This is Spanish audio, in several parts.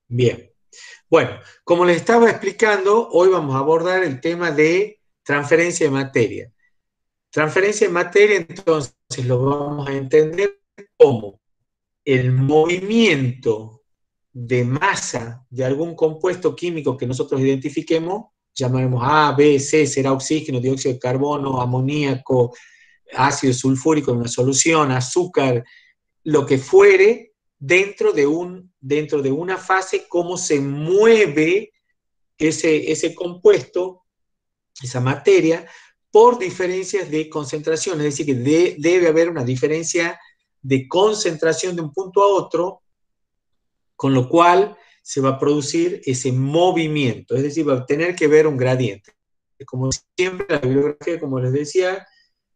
Bien. Bueno, como les estaba explicando, hoy vamos a abordar el tema de transferencia de materia. Transferencia de materia, entonces, lo vamos a entender como el movimiento de masa de algún compuesto químico que nosotros identifiquemos, llamaremos A, B, C, será oxígeno, dióxido de carbono, amoníaco, ácido sulfúrico en una solución, azúcar, lo que fuere, dentro de una fase, cómo se mueve ese compuesto, esa materia, por diferencias de concentración, es decir, que debe haber una diferencia de concentración de un punto a otro, con lo cual se va a producir ese movimiento, es decir, va a tener que ver un gradiente. Como siempre, la bibliografía, como les decía,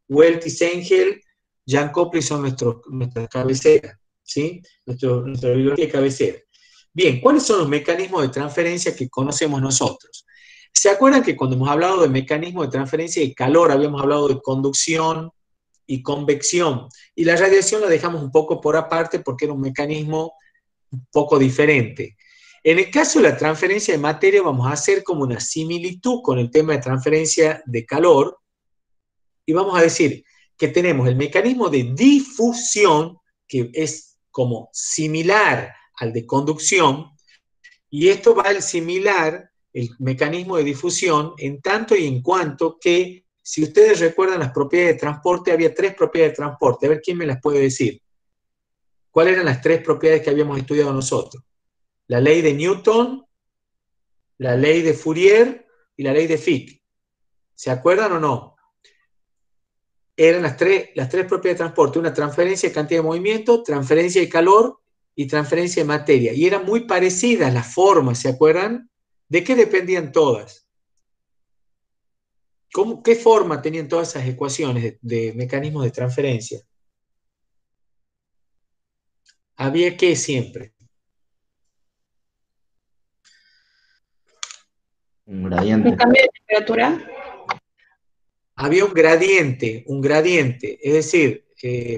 Welty, Engel, Jan Copley son nuestras cabeceras, ¿sí? Nuestra bibliografía de cabecera. Bien, ¿cuáles son los mecanismos de transferencia que conocemos nosotros? ¿Se acuerdan que cuando hemos hablado de mecanismos de transferencia de calor, habíamos hablado de conducción y convección? Y la radiación la dejamos un poco por aparte porque era un mecanismo un poco diferente. En el caso de la transferencia de materia, vamos a hacer como una similitud con el tema de transferencia de calor, y vamos a decir que tenemos el mecanismo de difusión, que es como similar al de conducción, y esto va al similar el mecanismo de difusión en tanto y en cuanto que, si ustedes recuerdan las propiedades de transporte, había 3 propiedades de transporte. A ver quién me las puede decir. ¿Cuáles eran las 3 propiedades que habíamos estudiado nosotros? La ley de Newton, la ley de Fourier y la ley de Fick. ¿Se acuerdan o no? Eran las tres propiedades de transporte: una transferencia de cantidad de movimiento, transferencia de calor y transferencia de materia. Y eran muy parecidas las formas, ¿se acuerdan? ¿De qué dependían todas? ¿Qué forma tenían todas esas ecuaciones de mecanismos de transferencia? Había que siempre. Un gradiente. ¿Un cambio de temperatura? Había un gradiente, es decir,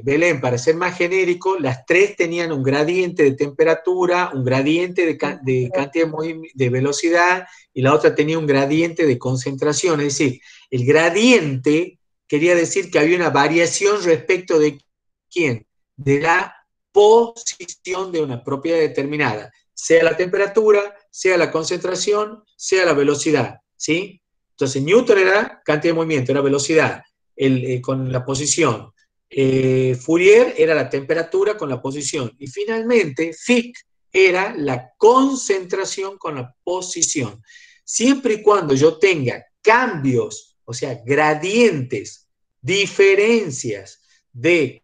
Belén, para ser más genérico, las 3 tenían un gradiente de temperatura, un gradiente de cantidad de velocidad, y la otra tenía un gradiente de concentración. Es decir, el gradiente quería decir que había una variación respecto de ¿quién? De la posición de una propiedad determinada, sea la temperatura, sea la concentración, sea la velocidad, ¿sí? Entonces, Newton era cantidad de movimiento, era velocidad con la posición. Fourier era la temperatura con la posición. Y finalmente, Fick era la concentración con la posición. Siempre y cuando yo tenga cambios, o sea, gradientes, diferencias de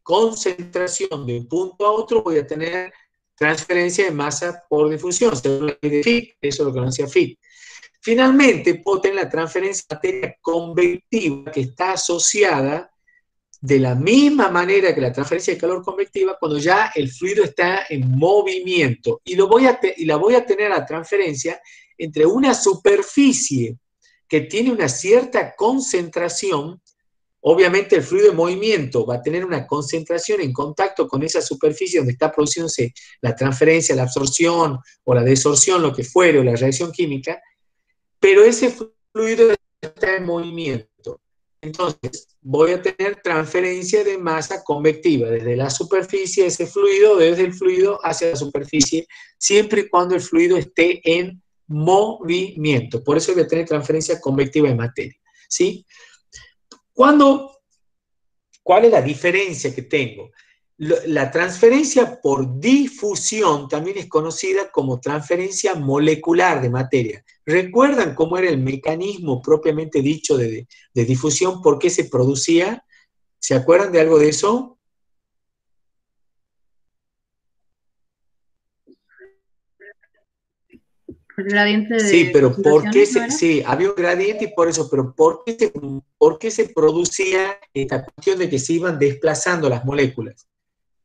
concentración de un punto a otro, voy a tener transferencia de masa por difusión, según la ley de Fick. Eso es lo que nos decía Fick. Finalmente, puedo tener la transferencia de materia convectiva, que está asociada de la misma manera que la transferencia de calor convectiva, cuando ya el fluido está en movimiento. Y la voy a tener la transferencia entre una superficie que tiene una cierta concentración. Obviamente el fluido en movimiento va a tener una concentración en contacto con esa superficie donde está produciéndose la transferencia, la absorción o la desorción, lo que fuere, o la reacción química, pero ese fluido está en movimiento. Entonces, voy a tener transferencia de masa convectiva desde la superficie de ese fluido, desde el fluido hacia la superficie, siempre y cuando el fluido esté en movimiento. Por eso voy a tener transferencia convectiva de materia, ¿sí? ¿Cuál es la diferencia que tengo? La transferencia por difusión también es conocida como transferencia molecular de materia. ¿Recuerdan cómo era el mecanismo propiamente dicho de difusión? ¿Por qué se producía? ¿Se acuerdan de algo de eso? El gradiente Sí, de pero ¿por qué concentraciones, ¿no era? sí, había un gradiente y por eso, pero ¿por qué se producía esta cuestión de que se iban desplazando las moléculas?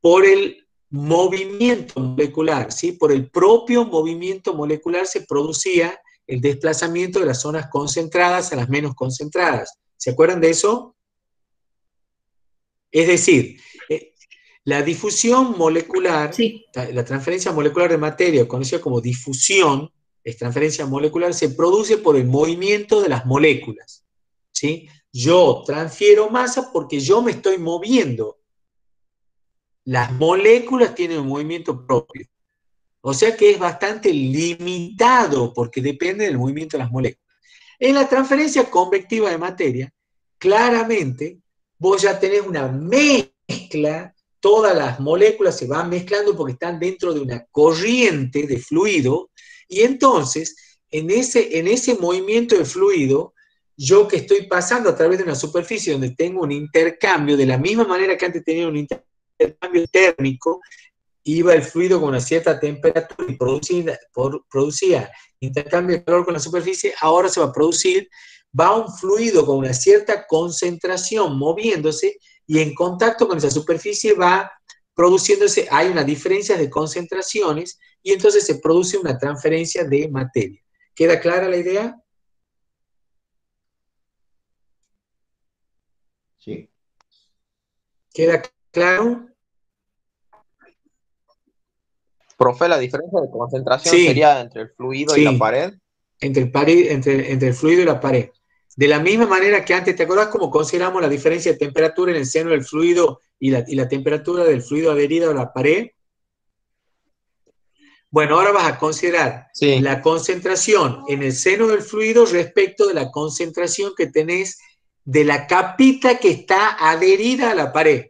Por el movimiento molecular, ¿sí? Por el propio movimiento molecular se producía el desplazamiento de las zonas concentradas a las menos concentradas. ¿Se acuerdan de eso? Es decir, La difusión molecular, Sí. la transferencia molecular de materia, conocida como difusión, es transferencia molecular, se produce por el movimiento de las moléculas. ¿Sí? Yo transfiero masa porque yo me estoy moviendo. Las moléculas tienen un movimiento propio. O sea que es bastante limitado porque depende del movimiento de las moléculas. En la transferencia convectiva de materia, claramente vos ya tenés una mezcla, todas las moléculas se van mezclando porque están dentro de una corriente de fluido, y entonces en ese movimiento de fluido, yo que estoy pasando a través de una superficie donde tengo un intercambio, de la misma manera que antes tenía un intercambio térmico, iba el fluido con una cierta temperatura y producía intercambio de calor con la superficie, ahora se va a producir, va un fluido con una cierta concentración moviéndose y en contacto con esa superficie va produciéndose, hay una diferencia de concentraciones y entonces se produce una transferencia de materia. ¿Queda clara la idea? Sí. ¿Queda claro? Profe, la diferencia de concentración Sí, sería entre el fluido y la sí. pared. Entre el fluido y la pared. De la misma manera que antes, ¿te acordás cómo consideramos la diferencia de temperatura en el seno del fluido y la temperatura del fluido adherido a la pared? Bueno, ahora vas a considerar Sí. la concentración en el seno del fluido respecto de la concentración que tenés de la capita que está adherida a la pared.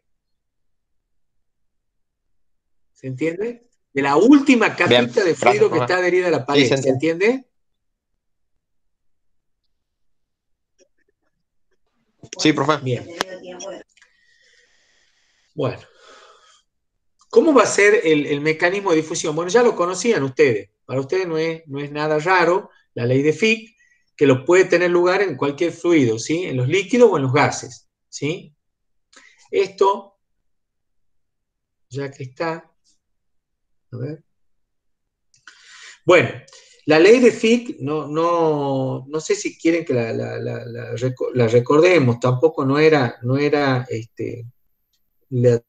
¿Se entiende? De la última Bien, capita de gracias, fluido que profe. está adherida a la Sí, pared. se ¿Se entiende. entiende? Sí, profe. Bien. Bueno. ¿Cómo va a ser el mecanismo de difusión? Bueno, ya lo conocían ustedes. Para ustedes no es nada raro la ley de Fick, que lo puede tener lugar en cualquier fluido, ¿sí? En los líquidos o en los gases, ¿sí? Esto, ya que está, a ver. Bueno, la ley de Fick, no sé si quieren que la recordemos, tampoco la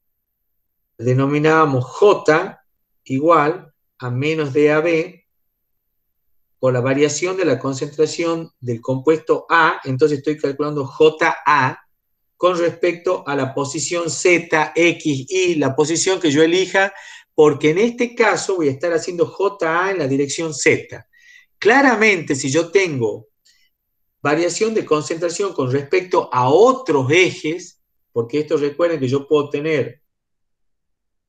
denominábamos J igual a menos DAB por la variación de la concentración del compuesto A, entonces estoy calculando JA con respecto a la posición Z, X, Y, la posición que yo elija, porque en este caso voy a estar haciendo JA en la dirección Z. Claramente, si yo tengo variación de concentración con respecto a otros ejes, porque esto recuerden que yo puedo tener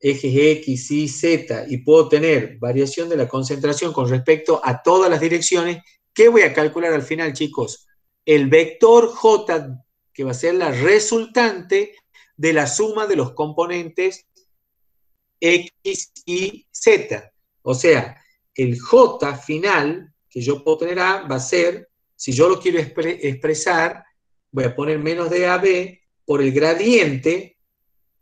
ejes X, Y, Z, y puedo tener variación de la concentración con respecto a todas las direcciones, ¿qué voy a calcular al final, chicos? El vector J, que va a ser la resultante de la suma de los componentes X, Y, Z. O sea, el J final que yo puedo tener A va a ser, si yo lo quiero expresar, voy a poner menos de AB por el gradiente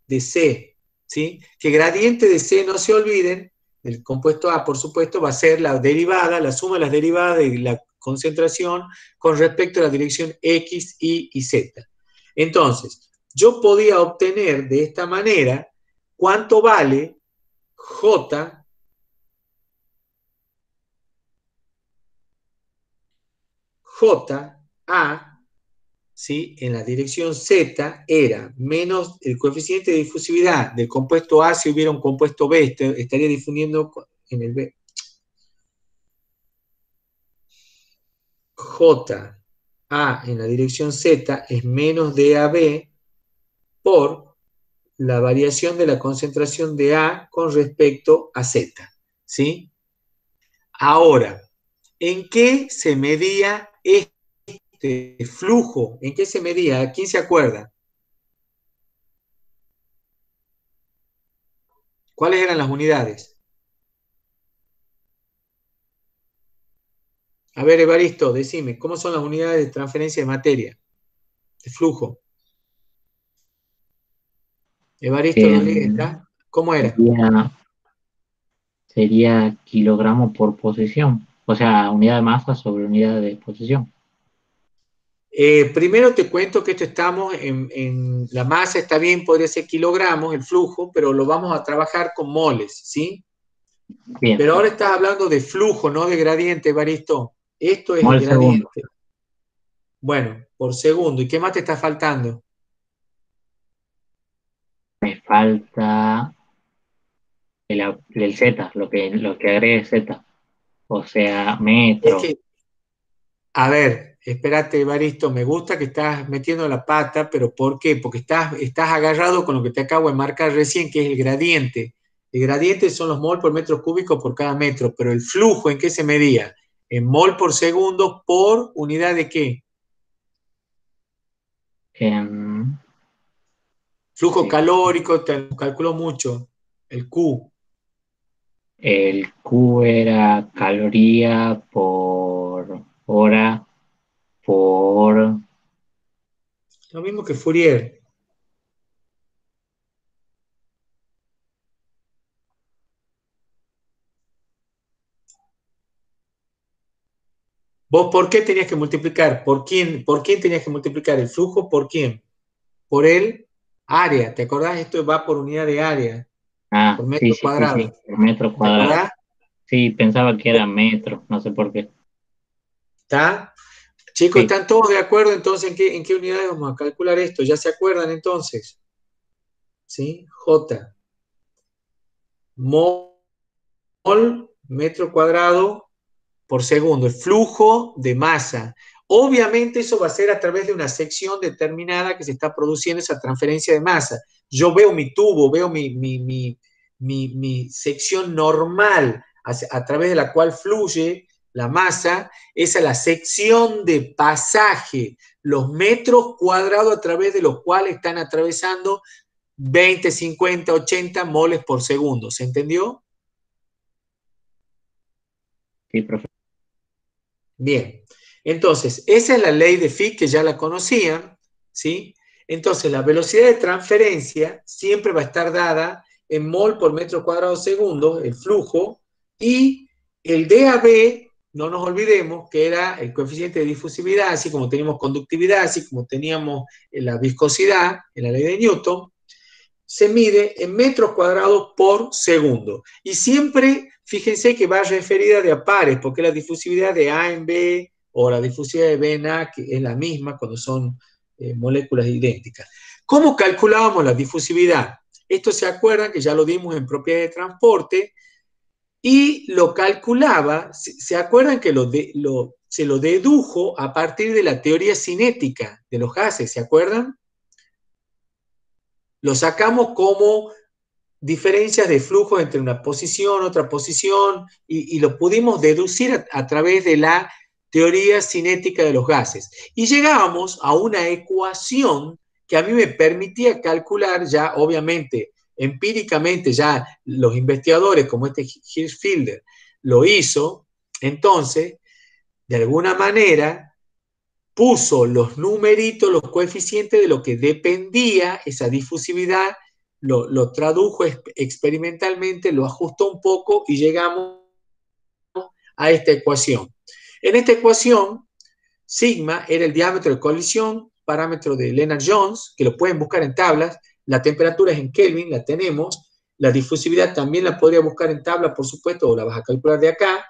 de C, ¿sí? Que gradiente de C, no se olviden, el compuesto A, por supuesto, va a ser la derivada, la suma de las derivadas de la concentración con respecto a la dirección X, Y y Z. Entonces, yo podía obtener de esta manera cuánto vale J, A, ¿sí? En la dirección Z era menos el coeficiente de difusividad del compuesto A si hubiera un compuesto B, estaría difundiendo en el B. J, A en la dirección Z es menos DAB por la variación de la concentración de A con respecto a Z, ¿sí? Ahora, ¿en qué se medía este flujo? ¿En qué se medía? ¿Quién se acuerda? ¿Cuáles eran las unidades? A ver, Evaristo, decime, ¿cómo son las unidades de transferencia de materia, de flujo? Evaristo Rodríguez, Em, ¿está? ¿Cómo era? sería, sería kilogramo por posición, o sea, unidad de masa sobre unidad de posición. Primero te cuento que esto estamos en la masa, está bien, podría ser kilogramos el flujo, pero lo vamos a trabajar con moles, ¿sí? Bien. Pero ahora estás hablando de flujo, no de gradiente, Evaristo. Esto es el Mol segundo. gradiente. Bueno, por segundo. ¿Y qué más te está faltando? Me falta el Z, lo que agregue Z. O sea, Es metro. que, a ver, espérate, Evaristo, me gusta que estás metiendo la pata, pero ¿por qué? Porque estás agarrado con lo que te acabo de marcar recién, que es el gradiente. El gradiente son los mol por metro cúbico por cada metro, pero el flujo, ¿en qué se medía? En mol por segundo por unidad de ¿qué? em, Flujo sí. calórico, te calculo mucho. El Q. El Q era caloría por hora por... Lo mismo que Fourier. ¿Vos por qué tenías que multiplicar? ¿Por quién tenías que multiplicar? ¿El flujo por quién? Por el área. ¿Te acordás? Esto va por unidad de área, Ah, por sí, metro sí, sí, sí, cuadrado. por metro ¿Te cuadrado. acordás? Sí, pensaba que era metro, no sé por qué. ¿Está? Chicos, Sí, ¿están todos de acuerdo entonces en qué unidades vamos a calcular esto? ¿Ya se acuerdan entonces? ¿Sí? J. Mol, metro cuadrado por segundo, el flujo de masa. Obviamente eso va a ser a través de una sección determinada que se está produciendo esa transferencia de masa. Yo veo mi tubo, veo mi sección normal a través de la cual fluye la masa, esa es la sección de pasaje, los metros cuadrados a través de los cuales están atravesando 20, 50, 80 moles por segundo. ¿Se entendió? sí, profe. Bien, entonces, esa es la ley de Fick que ya la conocían, ¿sí? Entonces, la velocidad de transferencia siempre va a estar dada en mol por metro cuadrado segundo, el flujo, y el DAB, no nos olvidemos que era el coeficiente de difusividad, así como teníamos conductividad, así como teníamos la viscosidad en la ley de Newton, se mide en metros cuadrados por segundo. Y siempre, fíjense que va referida de a pares, porque la difusividad de A en B o la difusividad de B en A, que es la misma cuando son moléculas idénticas. ¿Cómo calculábamos la difusividad? Esto se acuerdan que ya lo dimos en propiedades de transporte y lo calculaba, se acuerdan que se lo dedujo a partir de la teoría cinética de los gases, ¿se acuerdan? Lo sacamos como diferencias de flujo entre una posición, otra posición, y lo pudimos deducir a través de la teoría cinética de los gases. Y llegábamos a una ecuación que a mí me permitía calcular ya, obviamente, empíricamente, ya los investigadores como este Hirschfelder lo hizo, entonces, de alguna manera, puso los numeritos, los coeficientes de lo que dependía esa difusividad, lo tradujo experimentalmente, lo ajustó un poco y llegamos a esta ecuación. En esta ecuación, sigma era el diámetro de colisión, parámetro de Lennard-Jones, que lo pueden buscar en tablas, la temperatura es en Kelvin, la tenemos, la difusividad también la podría buscar en tabla, por supuesto, o la vas a calcular de acá,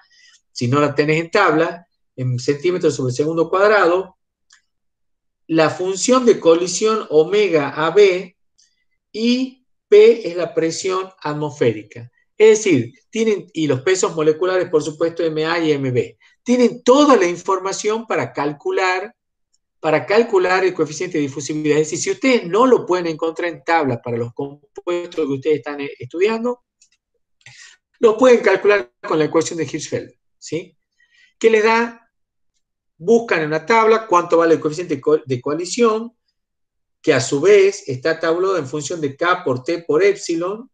si no la tenés en tabla, en centímetros sobre segundo cuadrado, la función de colisión omega AB y P es la presión atmosférica. Es decir, y los pesos moleculares, por supuesto, MA y MB. Tienen toda la información para calcular el coeficiente de difusividad. Es decir, si ustedes no lo pueden encontrar en tabla para los compuestos que ustedes están estudiando, lo pueden calcular con la ecuación de Hirschfeld, ¿sí? Que les da, buscan en una tabla cuánto vale el coeficiente de colisión, que a su vez está tabulado en función de K por T por epsilon,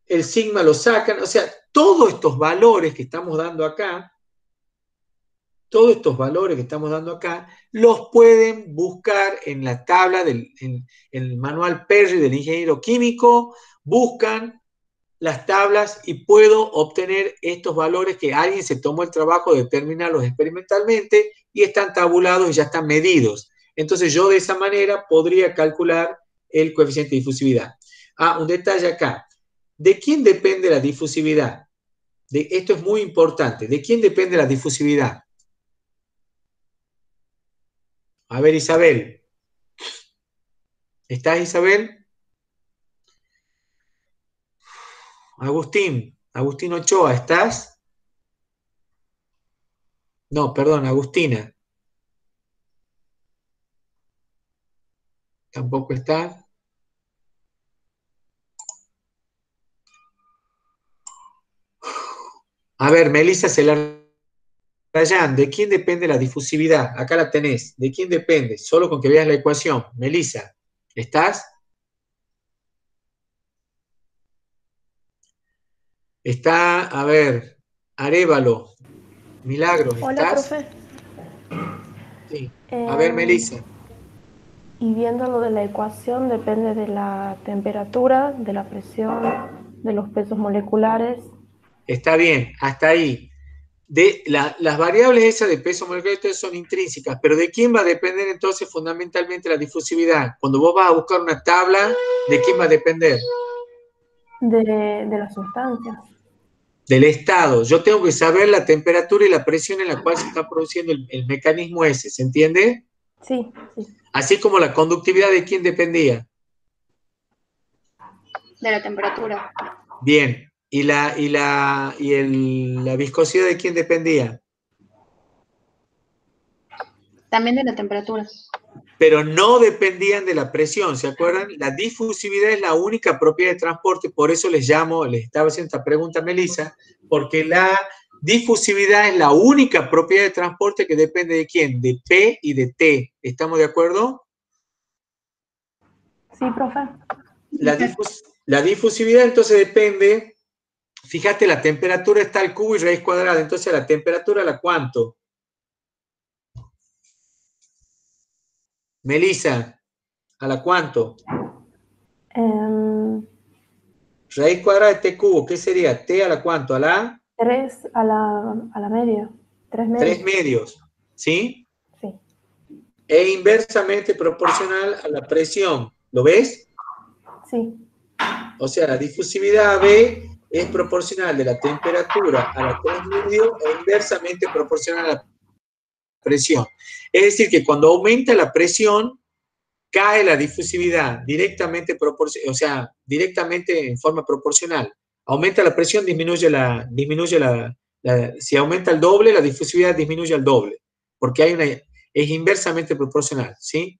el sigma lo sacan, o sea, todos estos valores que estamos dando acá, los pueden buscar en la tabla, en el manual Perry del ingeniero químico, buscan las tablas y puedo obtener estos valores que alguien se tomó el trabajo de determinarlos experimentalmente y están tabulados y ya están medidos. Entonces yo de esa manera podría calcular el coeficiente de difusividad. Ah, un detalle acá. ¿De quién depende la difusividad? Esto es muy importante. ¿De quién depende la difusividad? A ver, Isabel. ¿Estás, Isabel? Agustín Ochoa, ¿estás? No, perdón, Agustina. Tampoco está. A ver, Melissa Celarayán, ¿de quién depende la difusividad? Acá la tenés. ¿De quién depende? Solo con que veas la ecuación. Melissa, ¿estás? Está, a ver, Arévalo, Milagros, Hola, ¿estás? profe. Sí. A ver, Melissa. Y viendo lo de la ecuación, depende de la temperatura, de la presión, de los pesos moleculares. Está bien, hasta ahí. Las variables esas de peso molecular son intrínsecas, pero ¿de quién va a depender entonces fundamentalmente la difusividad? Cuando vos vas a buscar una tabla, ¿de quién va a depender? De las sustancias. Del estado. Yo tengo que saber la temperatura y la presión en la cual se está produciendo el mecanismo ese, ¿se entiende? Sí, sí. Así como la conductividad, ¿de quién dependía? De la temperatura. Bien. ¿Y la viscosidad de quién dependía? También de la temperatura. Pero no dependían de la presión, ¿se acuerdan? La difusividad es la única propiedad de transporte, por eso les estaba haciendo esta pregunta a Melissa, porque la difusividad es la única propiedad de transporte que depende de quién, de P y de T. ¿Estamos de acuerdo? Sí, profe. La difusividad entonces depende, fíjate, la temperatura está al cubo y raíz cuadrada, entonces la temperatura, ¿la cuánto? Melissa, ¿a la cuánto? Raíz cuadrada de t cubo, ¿qué sería? ¿T a la cuánto? ¿A la? 3 a la media. 3 medios. 3 medios, ¿sí? Sí. E inversamente proporcional a la presión. ¿Lo ves? Sí. O sea, la difusividad AB es proporcional de la temperatura a la 3 medios e inversamente proporcional a la presión. Es decir, que cuando aumenta la presión, cae la difusividad directamente directamente en forma proporcional. Aumenta la presión, si aumenta el doble, la difusividad disminuye al doble, porque es inversamente proporcional, ¿sí?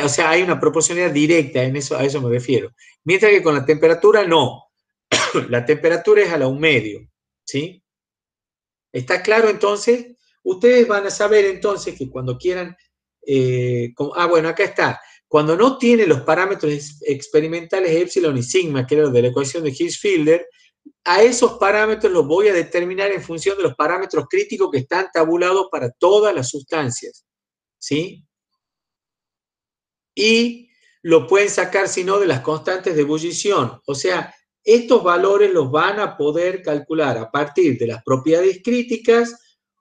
O sea, hay una proporcionalidad directa, a eso me refiero. Mientras que con la temperatura, no. La temperatura es a la 1 medio, ¿sí? ¿Está claro entonces? Ustedes van a saber entonces que cuando quieran, bueno, acá está. Cuando no tiene los parámetros experimentales epsilon y sigma, que era lo de la ecuación de Hirschfelder, a esos parámetros los voy a determinar en función de los parámetros críticos que están tabulados para todas las sustancias, ¿sí? Y lo pueden sacar, si no, de las constantes de ebullición. O sea, estos valores los van a poder calcular a partir de las propiedades críticas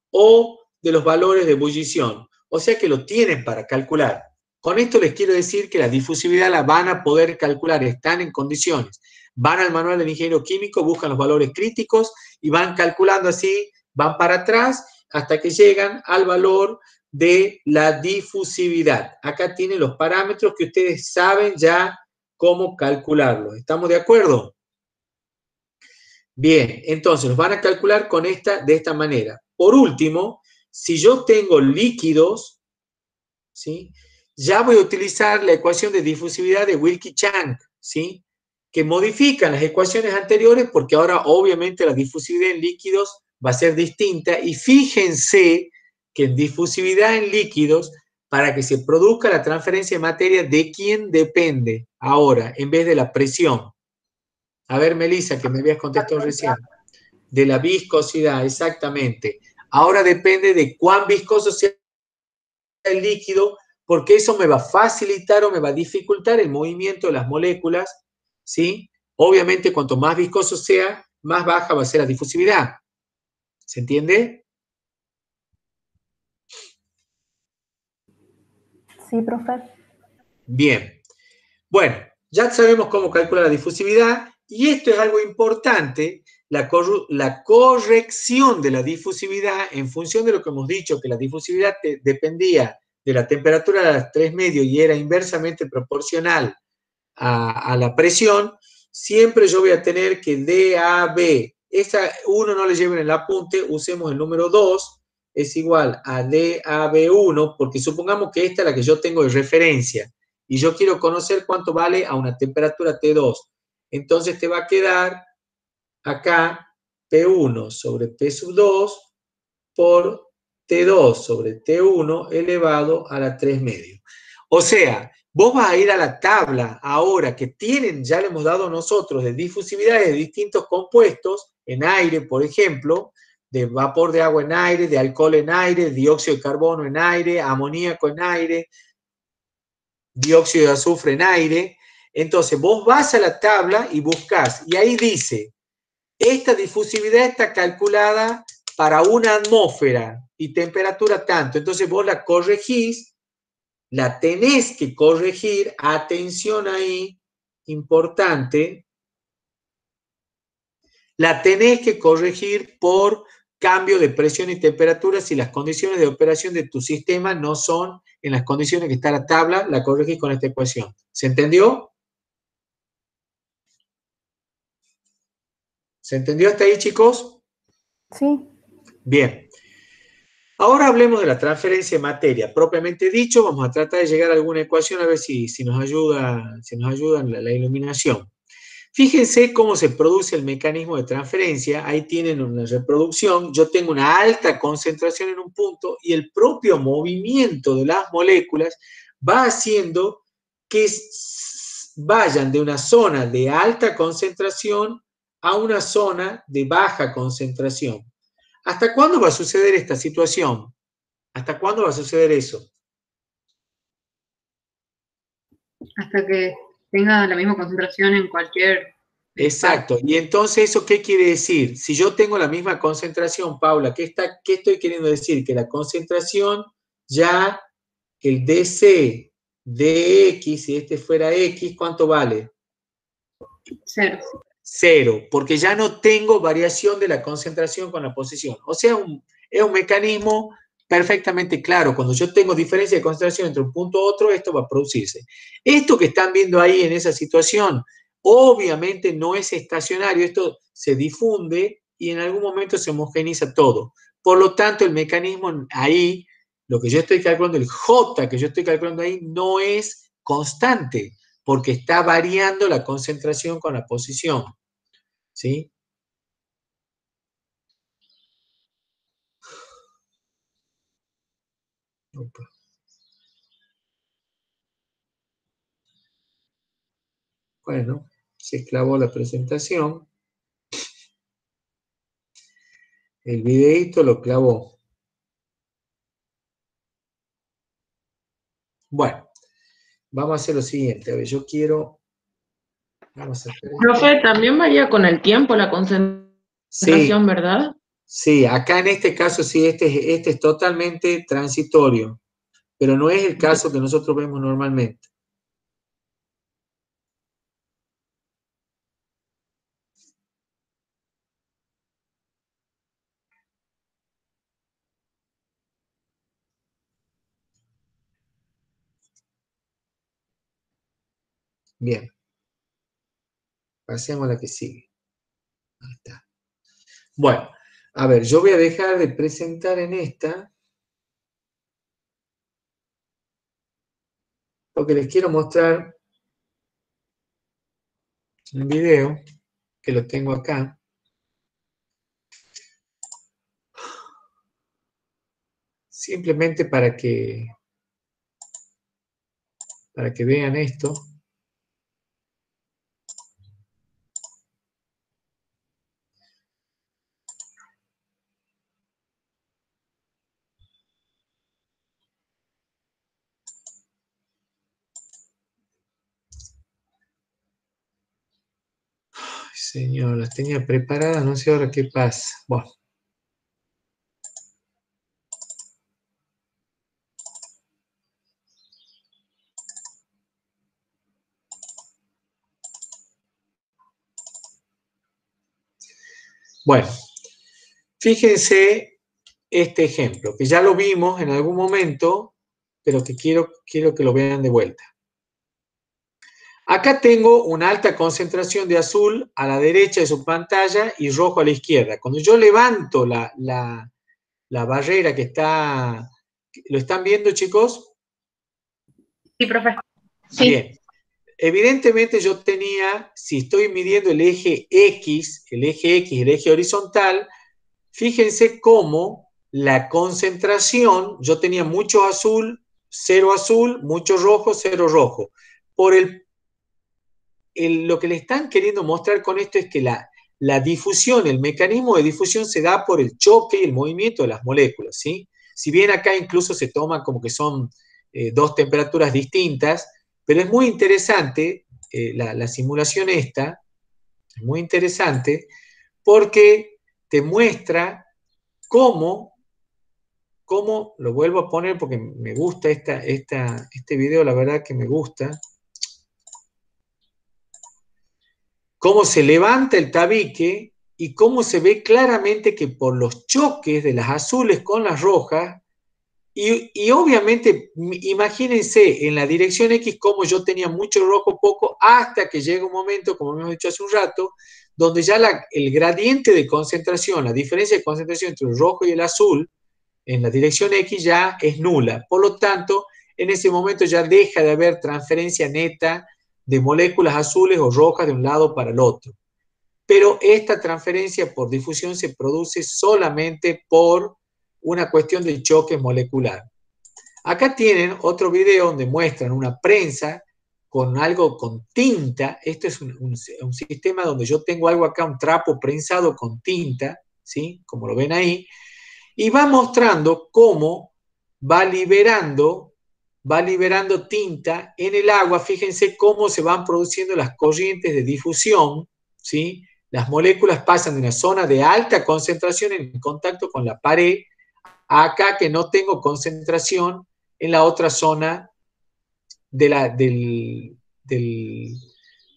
o de los valores de ebullición. O sea que lo tienen para calcular. Con esto les quiero decir que la difusividad la van a poder calcular, están en condiciones. Van al manual del ingeniero químico, buscan los valores críticos y van calculando así, van para atrás hasta que llegan al valor de la difusividad. Acá tienen los parámetros que ustedes saben ya cómo calcularlos. ¿Estamos de acuerdo? Bien, entonces los van a calcular de esta manera. Por último, si yo tengo líquidos, ¿sí? Ya voy a utilizar la ecuación de difusividad de Wilkie-Chang, ¿sí? Que modifican las ecuaciones anteriores porque ahora obviamente la difusividad en líquidos va a ser distinta y fíjense que en difusividad en líquidos, para que se produzca la transferencia de materia, ¿de quién depende ahora en vez de la presión? A ver, Melissa, que me habías contestado recién. De la viscosidad, exactamente. Ahora depende de cuán viscoso sea el líquido, porque eso me va a facilitar o me va a dificultar el movimiento de las moléculas, ¿sí? Obviamente, cuanto más viscoso sea, más baja va a ser la difusividad. ¿Se entiende? Sí, profe. Bien. Bueno, ya sabemos cómo calcular la difusividad y esto es algo importante, la corrección de la difusividad en función de lo que hemos dicho, que la difusividad dependía de la temperatura de las 3 medios y era inversamente proporcional a la presión, siempre yo voy a tener que DAB, esta uno no le lleven el apunte, usemos el número 2, es igual a DAB1, porque supongamos que esta es la que yo tengo de referencia, y yo quiero conocer cuánto vale a una temperatura T2. Entonces te va a quedar acá P1 sobre P sub 2 por T2 sobre T1 elevado a la 3 medios. O sea, vos vas a ir a la tabla ahora que tienen, ya le hemos dado nosotros, de difusividades de distintos compuestos, en aire, por ejemplo, de vapor de agua en aire, de alcohol en aire, dióxido de carbono en aire, amoníaco en aire, dióxido de azufre en aire. Entonces, vos vas a la tabla y buscás, y ahí dice, esta difusividad está calculada para una atmósfera y temperatura tanto. Entonces, vos la corregís, la tenés que corregir, atención ahí, importante, la tenés que corregir por cambio de presión y temperatura si las condiciones de operación de tu sistema no son en las condiciones que está la tabla, la corregís con esta ecuación. ¿Se entendió? ¿Se entendió hasta ahí, chicos? Sí. Bien. Ahora hablemos de la transferencia de materia. Propiamente dicho, vamos a tratar de llegar a alguna ecuación a ver si nos ayuda la iluminación. Fíjense cómo se produce el mecanismo de transferencia. Ahí tienen una reproducción. Yo tengo una alta concentración en un punto y el propio movimiento de las moléculas va haciendo que vayan de una zona de alta concentración a una zona de baja concentración. ¿Hasta cuándo va a suceder esta situación? ¿Hasta cuándo va a suceder eso? Hasta que tenga la misma concentración en cualquier Exacto. Y entonces, ¿eso qué quiere decir? Si yo tengo la misma concentración, Paula, ¿qué estoy queriendo decir? Que la concentración ya, el DC de X, si este fuera X, ¿cuánto vale? cero. Cero, porque ya no tengo variación de la concentración con la posición. O sea, es un mecanismo perfectamente claro. Cuando yo tengo diferencia de concentración entre un punto y otro, esto va a producirse. Esto que están viendo ahí en esa situación, obviamente no es estacionario, esto se difunde y en algún momento se homogeniza todo. Por lo tanto, el mecanismo ahí, lo que yo estoy calculando, el J que yo estoy calculando ahí, no es constante porque está variando la concentración con la posición, ¿sí? Opa. Bueno, se clavó la presentación. El videíto lo clavó. Bueno, vamos a hacer lo siguiente. A ver, yo quiero... Vamos a hacer esto. Profe, también varía con el tiempo la concentración, Sí, ¿verdad? sí, acá en este caso sí, este es totalmente transitorio, pero no es el caso que nosotros vemos normalmente. Bien, pasemos a la que sigue. Ahí está. Bueno, a ver, yo voy a dejar de presentar en esta, porque les quiero mostrar un video, que lo tengo acá. Simplemente para que vean esto. Ay, señor, las tenía preparadas, no sé ahora qué pasa. Bueno. Bueno, fíjense este ejemplo, que ya lo vimos en algún momento, pero que quiero que lo vean de vuelta. Acá tengo una alta concentración de azul a la derecha de su pantalla y rojo a la izquierda. Cuando yo levanto la barrera que está... ¿Lo están viendo, chicos? Sí, profe. Sí. Bien. Evidentemente yo tenía, si estoy midiendo el eje X, el eje horizontal, fíjense cómo la concentración, yo tenía mucho azul, mucho rojo, cero rojo. Por lo que le están queriendo mostrar con esto es que la difusión, el mecanismo de difusión se da por el choque y el movimiento de las moléculas, ¿sí? Si bien acá incluso se toma como que son dos temperaturas distintas, pero es muy interesante, la simulación esta, es muy interesante, porque te muestra cómo, lo vuelvo a poner porque me gusta este video, la verdad que me gusta, cómo se levanta el tabique y cómo se ve claramente que por los choques de las azules con las rojas, y obviamente imagínense en la dirección X cómo yo tenía mucho rojo, poco, hasta que llega un momento, como hemos dicho hace un rato, donde ya el gradiente de concentración, la diferencia de concentración entre el rojo y el azul, en la dirección X ya es nula. Por lo tanto, en ese momento ya deja de haber transferencia neta de moléculas azules o rojas de un lado para el otro. Pero esta transferencia por difusión se produce solamente por una cuestión de choque molecular. Acá tienen otro video donde muestran una prensa con algo con tinta. Esto es un sistema donde yo tengo algo acá, un trapo prensado con tinta, ¿sí? Como lo ven ahí, y va mostrando cómo va liberando tinta en el agua. Fíjense cómo se van produciendo las corrientes de difusión, ¿sí? Las moléculas pasan de una zona de alta concentración en contacto con la pared a acá que no tengo concentración en la otra zona del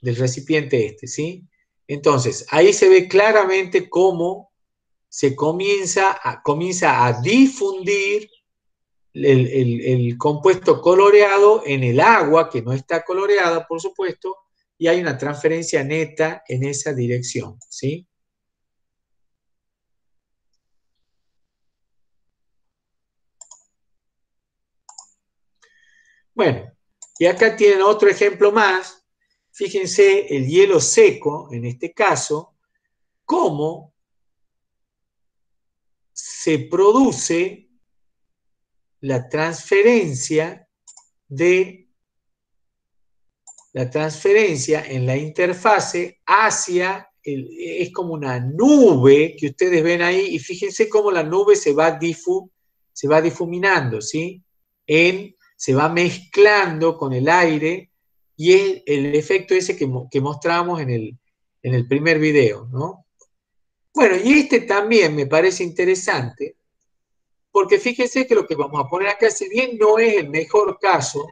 recipiente este, ¿sí? Entonces, ahí se ve claramente cómo se comienza a difundir el compuesto coloreado en el agua, que no está coloreada, por supuesto, y hay una transferencia neta en esa dirección, ¿sí? Bueno, y acá tienen otro ejemplo más. Fíjense el hielo seco, en este caso, cómo se produce la transferencia en la interfase hacia, es como una nube que ustedes ven ahí, y fíjense cómo la nube se va difuminando, ¿sí? Se va mezclando con el aire, y es el efecto ese que mostrábamos en el primer video, ¿no? Bueno, y este también me parece interesante, porque fíjense que lo que vamos a poner acá, si bien no es el mejor caso,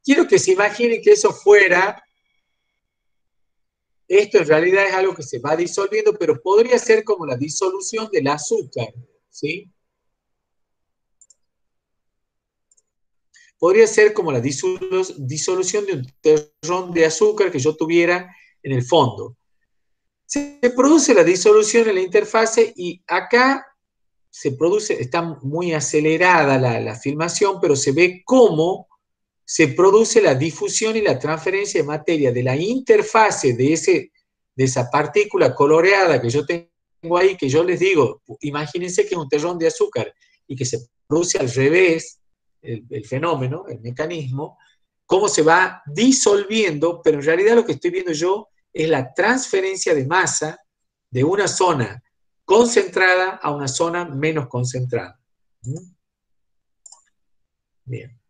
quiero que se imaginen que eso fuera, esto en realidad es algo que se va disolviendo, pero podría ser como la disolución del azúcar, ¿sí? Podría ser como la disolución de un terrón de azúcar que yo tuviera en el fondo. Se produce la disolución en la interfase y acá se produce, está muy acelerada la filmación, pero se ve cómo se produce la difusión y la transferencia de materia de la interfase de esa partícula coloreada que yo tengo ahí, que yo les digo, imagínense que es un terrón de azúcar y que se produce al revés, el fenómeno, el mecanismo, cómo se va disolviendo, pero en realidad lo que estoy viendo yo es la transferencia de masa de una zona concentrada a una zona menos concentrada. Bien.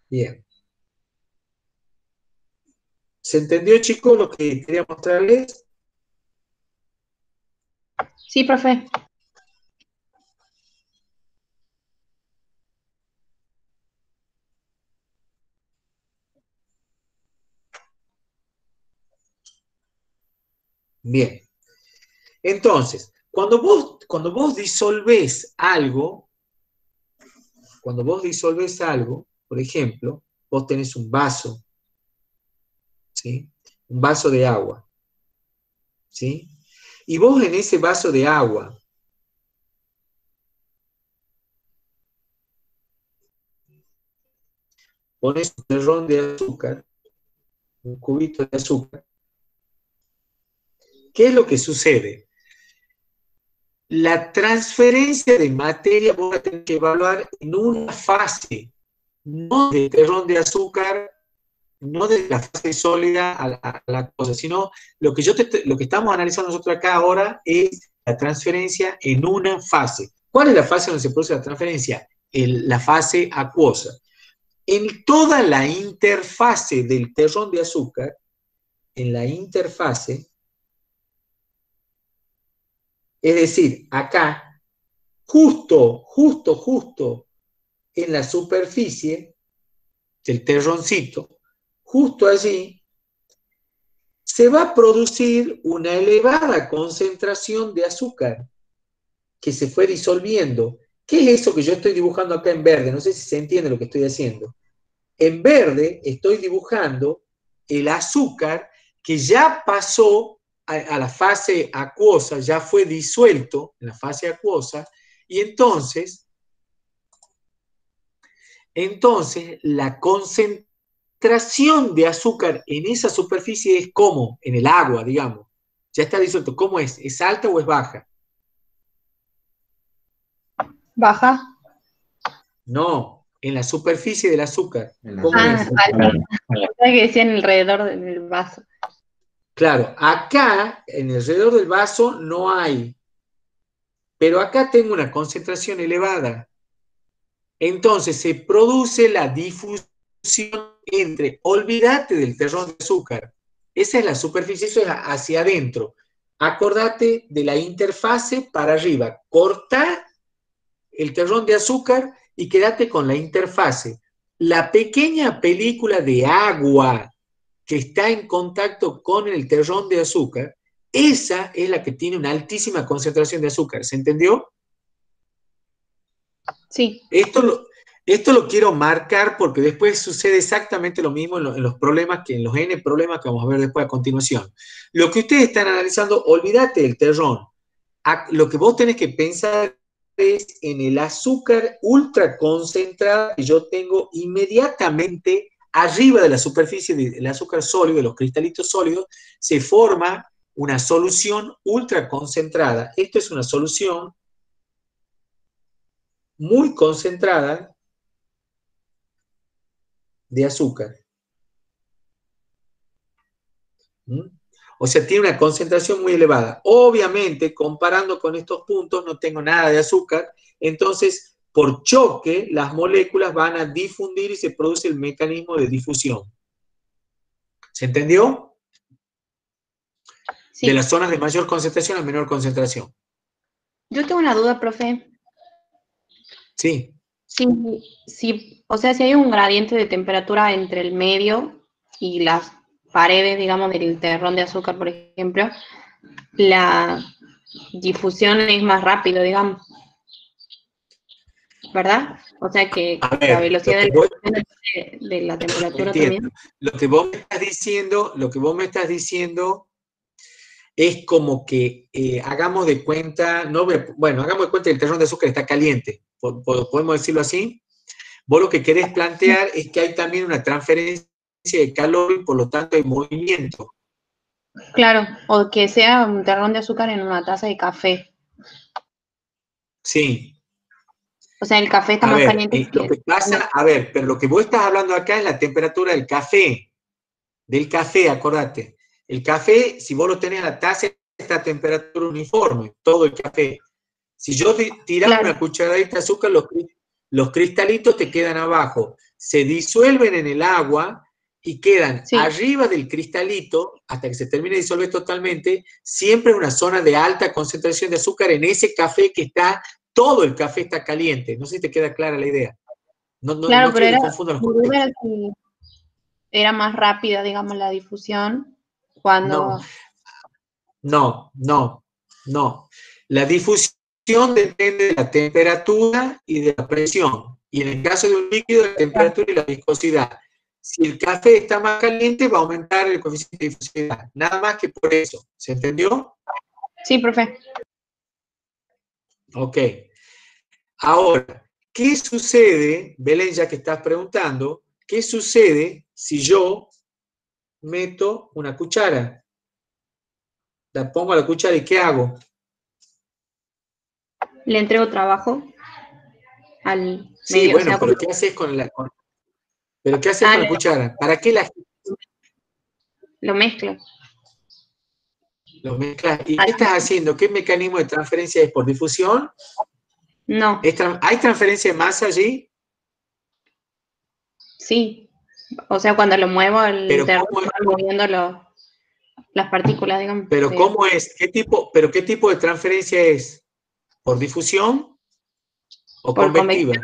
Bien. ¿Se entendió, chicos, lo que quería mostrarles? Sí, profe. Bien. Entonces, cuando vos disolvés algo, por ejemplo, vos tenés un vaso, ¿sí? Un vaso de agua, ¿sí? Y vos en ese vaso de agua pones un terrón de azúcar, un cubito de azúcar. ¿Qué es lo que sucede? La transferencia de materia vos la tenés que evaluar en una fase, no de terrón de azúcar, no de la fase sólida a la cosa, sino lo que estamos analizando nosotros acá ahora es la transferencia en una fase. ¿Cuál es la fase donde se produce la transferencia? La fase acuosa. En toda la interfase del terrón de azúcar, en la interfase, es decir, acá, justo en la superficie del terroncito, justo allí, se va a producir una elevada concentración de azúcar que se fue disolviendo. ¿Qué es eso que yo estoy dibujando acá en verde? No sé si se entiende lo que estoy haciendo. En verde estoy dibujando el azúcar que ya pasó a la fase acuosa, ya fue disuelto en la fase acuosa, y entonces la concentración de azúcar en esa superficie es como en el agua, digamos. Ya está disuelto. ¿Cómo es? ¿Es alta o es baja? Baja. No, en la superficie del azúcar. ¿Cómo es? Alta. O sea que decían alrededor del vaso. Claro, acá, en alrededor del vaso, no hay. Pero acá tengo una concentración elevada. Entonces se produce la difusión entre, olvídate del terrón de azúcar. Esa es la superficie, eso es hacia adentro. Acordate de la interfase para arriba. Corta el terrón de azúcar y quédate con la interfase. La pequeña película de agua que está en contacto con el terrón de azúcar, esa es la que tiene una altísima concentración de azúcar. ¿Se entendió? Sí. Esto lo quiero marcar porque después sucede exactamente lo mismo en los problemas, en los N problemas que vamos a ver después a continuación. Lo que ustedes están analizando, olvídate del terrón. Lo que vos tenés que pensar es en el azúcar ultra concentrado que yo tengo inmediatamente arriba de la superficie del azúcar sólido, de los cristalitos sólidos, se forma una solución ultra concentrada. Esto es una solución muy concentrada de azúcar. O sea, tiene una concentración muy elevada. Obviamente, comparando con estos puntos, no tengo nada de azúcar, entonces, por choque, las moléculas van a difundir y se produce el mecanismo de difusión. ¿Se entendió? Sí. De las zonas de mayor concentración a menor concentración. Yo tengo una duda, profe. Sí. Sí, o sea, si hay un gradiente de temperatura entre el medio y las paredes, digamos, del terrón de azúcar, por ejemplo, la difusión es más rápido, digamos. ¿Verdad? O sea que la velocidad de la temperatura también. Lo que vos me estás diciendo es como que hagamos de cuenta, hagamos de cuenta que el terrón de azúcar está caliente. ¿Podemos decirlo así? Vos lo que querés plantear es que hay también una transferencia de calor y por lo tanto hay movimiento. Claro, o que sea un terrón de azúcar en una taza de café. Sí. O sea, el café está más caliente. Lo que pasa, pero lo que vos estás hablando acá es la temperatura del café. Del café, acordate. El café, si vos lo tenés en la taza, está a temperatura uniforme, todo el café. Si yo tirara una cucharadita de azúcar, los cristalitos te quedan abajo. Se disuelven en el agua y quedan arriba del cristalito, hasta que se termine de disolver totalmente, siempre una zona de alta concentración de azúcar en ese café que está, todo el café está caliente. No sé si te queda clara la idea. Claro, no pero era más rápida, digamos, la difusión cuando... No. La difusión depende de la temperatura y de la presión. Y en el caso de un líquido, la temperatura y la viscosidad. Si el café está más caliente, va a aumentar el coeficiente de difusividad. Nada más que por eso. ¿Se entendió? Sí, profe. Ok. Ahora, ¿qué sucede, Belén, ya que estás preguntando, qué sucede si yo meto una cuchara? La pongo a la cuchara y ¿qué hago? Le entrego trabajo al Sí, medio. bueno, pero ¿qué haces con la cuchara? ¿Para qué lo mezclo. lo mezclas? ¿Y qué estás haciendo? ¿Qué mecanismo de transferencia es? ¿Por difusión? No, ¿Hay transferencia de masa allí? sí. O sea, cuando lo muevo, el Pero terreno ¿cómo es? va moviendo las partículas, digamos. Pero ¿cómo es? ¿Qué tipo de transferencia es? ¿Por difusión o Por convectiva?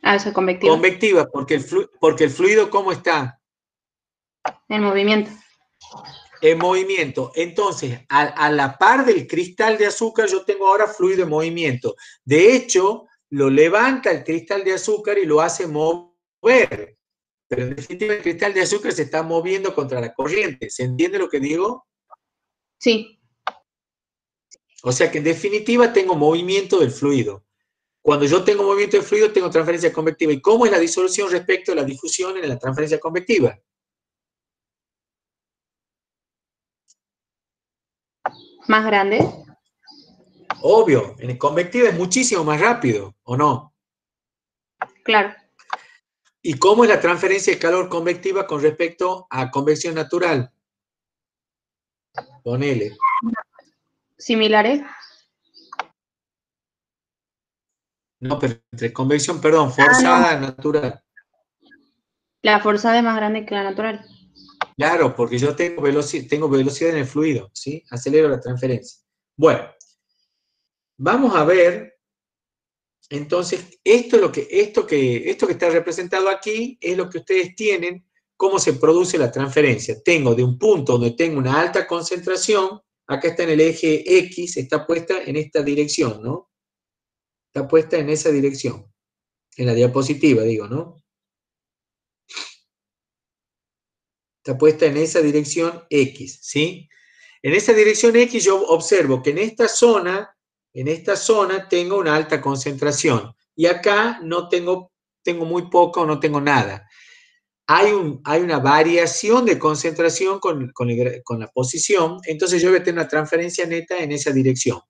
eso es convectiva. Convectiva, porque el fluido, ¿cómo está? En movimiento. En movimiento. Entonces, a la par del cristal de azúcar, yo tengo ahora fluido en movimiento. De hecho, lo levanta el cristal de azúcar y lo hace mover. Pero en definitiva, el cristal de azúcar se está moviendo contra la corriente. ¿Se entiende lo que digo? Sí. O sea que en definitiva tengo movimiento del fluido. Cuando yo tengo movimiento del fluido, tengo transferencia convectiva. ¿Y cómo es la disolución respecto a la difusión en la transferencia convectiva? ¿Más grande? Obvio, en convectiva es muchísimo más rápido, ¿o no? Claro. ¿Y cómo es la transferencia de calor convectiva con respecto a convección natural? Ponele. ¿Similares? No, pero entre convección, perdón, forzada, natural. La forzada es más grande que la natural. Claro, porque yo tengo velocidad en el fluido, ¿sí? Acelero la transferencia. Bueno, vamos a ver, entonces, esto que está representado aquí es lo que ustedes tienen, cómo se produce la transferencia. Tengo de un punto donde tengo una alta concentración, acá está en el eje X, está puesta en esta dirección, ¿no? Está puesta en esa dirección, en la diapositiva, digo, ¿no? Está puesta en esa dirección X, ¿sí? En esa dirección X yo observo que en esta zona tengo una alta concentración y acá tengo muy poco o no tengo nada. Hay una variación de concentración con la posición, entonces yo voy a tener una transferencia neta en esa dirección.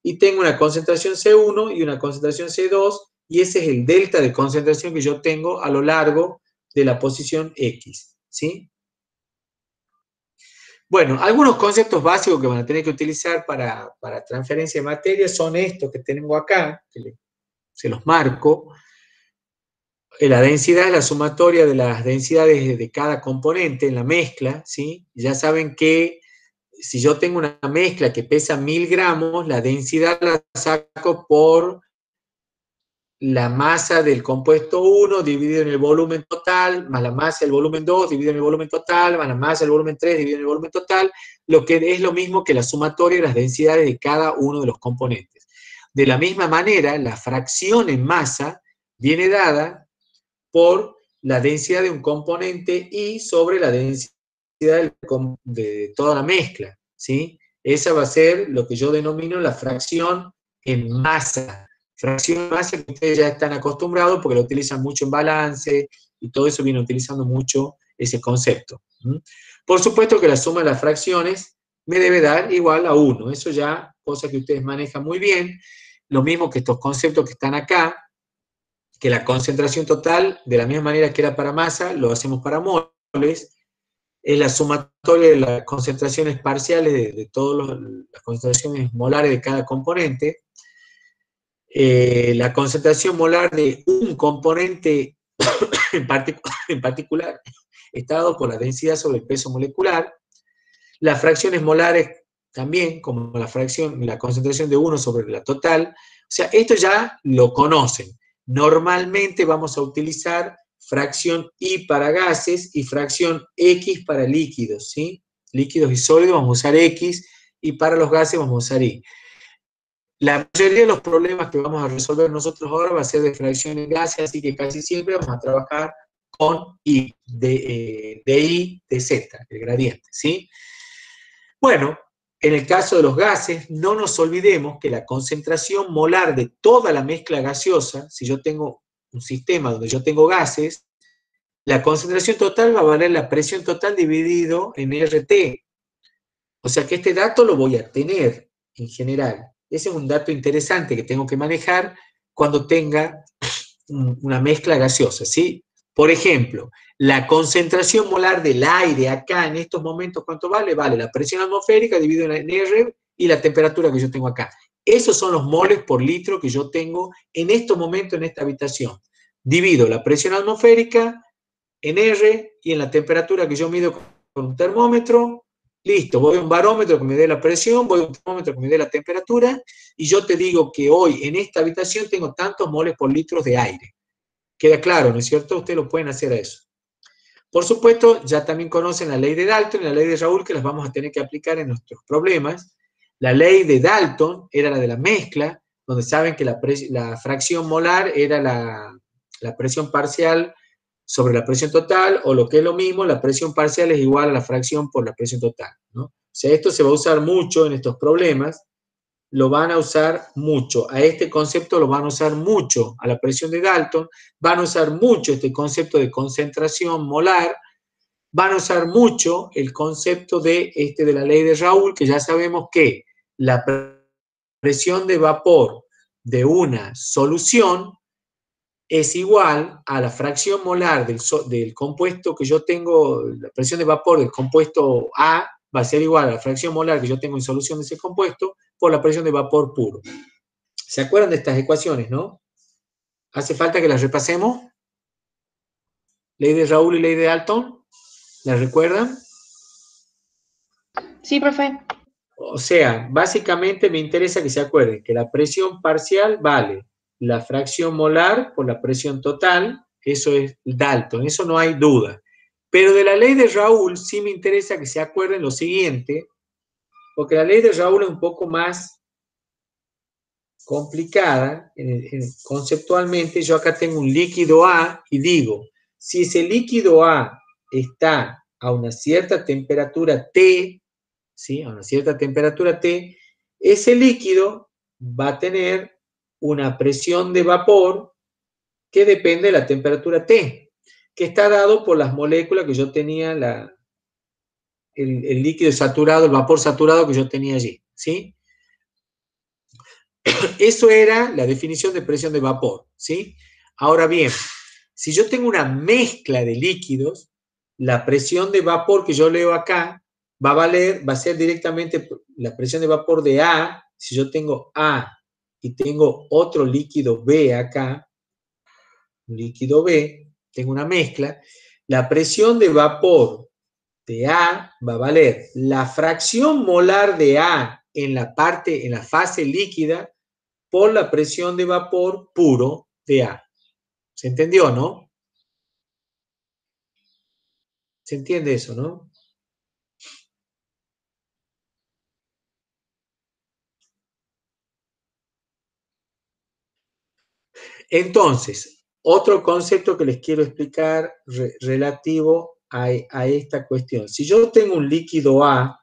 Y tengo una concentración C1 y una concentración C2, y ese es el delta de concentración que yo tengo a lo largo de la posición X, ¿sí? Bueno, algunos conceptos básicos que van a tener que utilizar para transferencia de materia son estos que tengo acá, que se los marco. La densidad es la sumatoria de las densidades de cada componente en la mezcla, ¿sí? Ya saben que si yo tengo una mezcla que pesa 1000 gramos, la densidad la saco por la masa del compuesto 1 dividido en el volumen total, más la masa del volumen 2 dividido en el volumen total, más la masa del volumen 3 dividido en el volumen total, lo que es lo mismo que la sumatoria de las densidades de cada uno de los componentes. De la misma manera, la fracción en masa viene dada por la densidad de un componente y sobre la densidad de toda la mezcla, ¿sí? Esa va a ser lo que yo denomino la fracción en masa. Fracción en masa que ustedes ya están acostumbrados porque lo utilizan mucho en balance y todo eso viene utilizando mucho ese concepto. Por supuesto que la suma de las fracciones me debe dar igual a 1. Eso ya, cosa que ustedes manejan muy bien. Lo mismo que estos conceptos que están acá, que la concentración total, de la misma manera que era para masa, lo hacemos para moles, es la sumatoria de las concentraciones parciales de todas las concentraciones molares de cada componente. La concentración molar de un componente en particular está dado por la densidad sobre el peso molecular. Las fracciones molares también, como la concentración de 1 sobre la total. O sea, esto ya lo conocen. Normalmente vamos a utilizar fracción I para gases y fracción X para líquidos, ¿sí? Líquidos y sólidos vamos a usar X y para los gases vamos a usar I. La mayoría de los problemas que vamos a resolver nosotros ahora va a ser de fracción en gases, así que casi siempre vamos a trabajar con I, de I, de Z, el gradiente, ¿sí? Bueno, en el caso de los gases, no nos olvidemos que la concentración molar de toda la mezcla gaseosa, si yo tengo un sistema donde yo tengo gases, la concentración total va a valer la presión total dividido en RT. O sea que este dato lo voy a tener en general. Ese es un dato interesante que tengo que manejar cuando tenga una mezcla gaseosa, ¿sí? Por ejemplo, la concentración molar del aire acá en estos momentos, ¿cuánto vale? Vale la presión atmosférica dividido en R y la temperatura que yo tengo acá. Esos son los moles por litro que yo tengo en estos momentos en esta habitación. Divido la presión atmosférica en R y en la temperatura que yo mido con un termómetro. Listo, voy a un barómetro que me dé la presión, voy a un termómetro que me dé la temperatura, y yo te digo que hoy en esta habitación tengo tantos moles por litro de aire. Queda claro, ¿no es cierto? Ustedes lo pueden hacer a eso. Por supuesto, ya también conocen la ley de Dalton y la ley de Raoul, que las vamos a tener que aplicar en nuestros problemas. La ley de Dalton era la de la mezcla, donde saben que la fracción molar era la presión parcial sobre la presión total, o lo que es lo mismo, la presión parcial es igual a la fracción por la presión total, ¿no? O sea, esto se va a usar mucho en estos problemas, lo van a usar mucho, a este concepto lo van a usar mucho, a la presión de Dalton, van a usar mucho este concepto de concentración molar, van a usar mucho el concepto de la ley de Raoul, que ya sabemos que la presión de vapor de una solución es igual a la fracción molar del compuesto que yo tengo, la presión de vapor del compuesto A va a ser igual a la fracción molar que yo tengo en solución de ese compuesto por la presión de vapor puro. ¿Se acuerdan de estas ecuaciones, no? ¿Hace falta que las repasemos? Ley de Raoul y ley de Dalton, ¿las recuerdan? Sí, profe. O sea, básicamente me interesa que se acuerden que la presión parcial vale la fracción molar por la presión total, eso es Dalton, eso no hay duda. Pero de la ley de Raoul sí me interesa que se acuerden lo siguiente, porque la ley de Raoul es un poco más complicada conceptualmente. Yo acá tengo un líquido A y digo, si ese líquido A está a una cierta temperatura T, ¿sí? A una cierta temperatura T, ese líquido va a tener una presión de vapor que depende de la temperatura T, que está dado por las moléculas que yo tenía, el líquido saturado, el vapor saturado que yo tenía allí, ¿sí? Eso era la definición de presión de vapor, ¿sí? Ahora bien, si yo tengo una mezcla de líquidos, la presión de vapor que yo leo acá va a ser directamente la presión de vapor de A. Si yo tengo A y tengo otro líquido B acá, un líquido B, tengo una mezcla, la presión de vapor de A va a valer la fracción molar de A en la fase líquida por la presión de vapor puro de A. ¿Se entendió, no? ¿Se entiende eso, no? Entonces, otro concepto que les quiero explicar relativo a esta cuestión. Si yo tengo un líquido A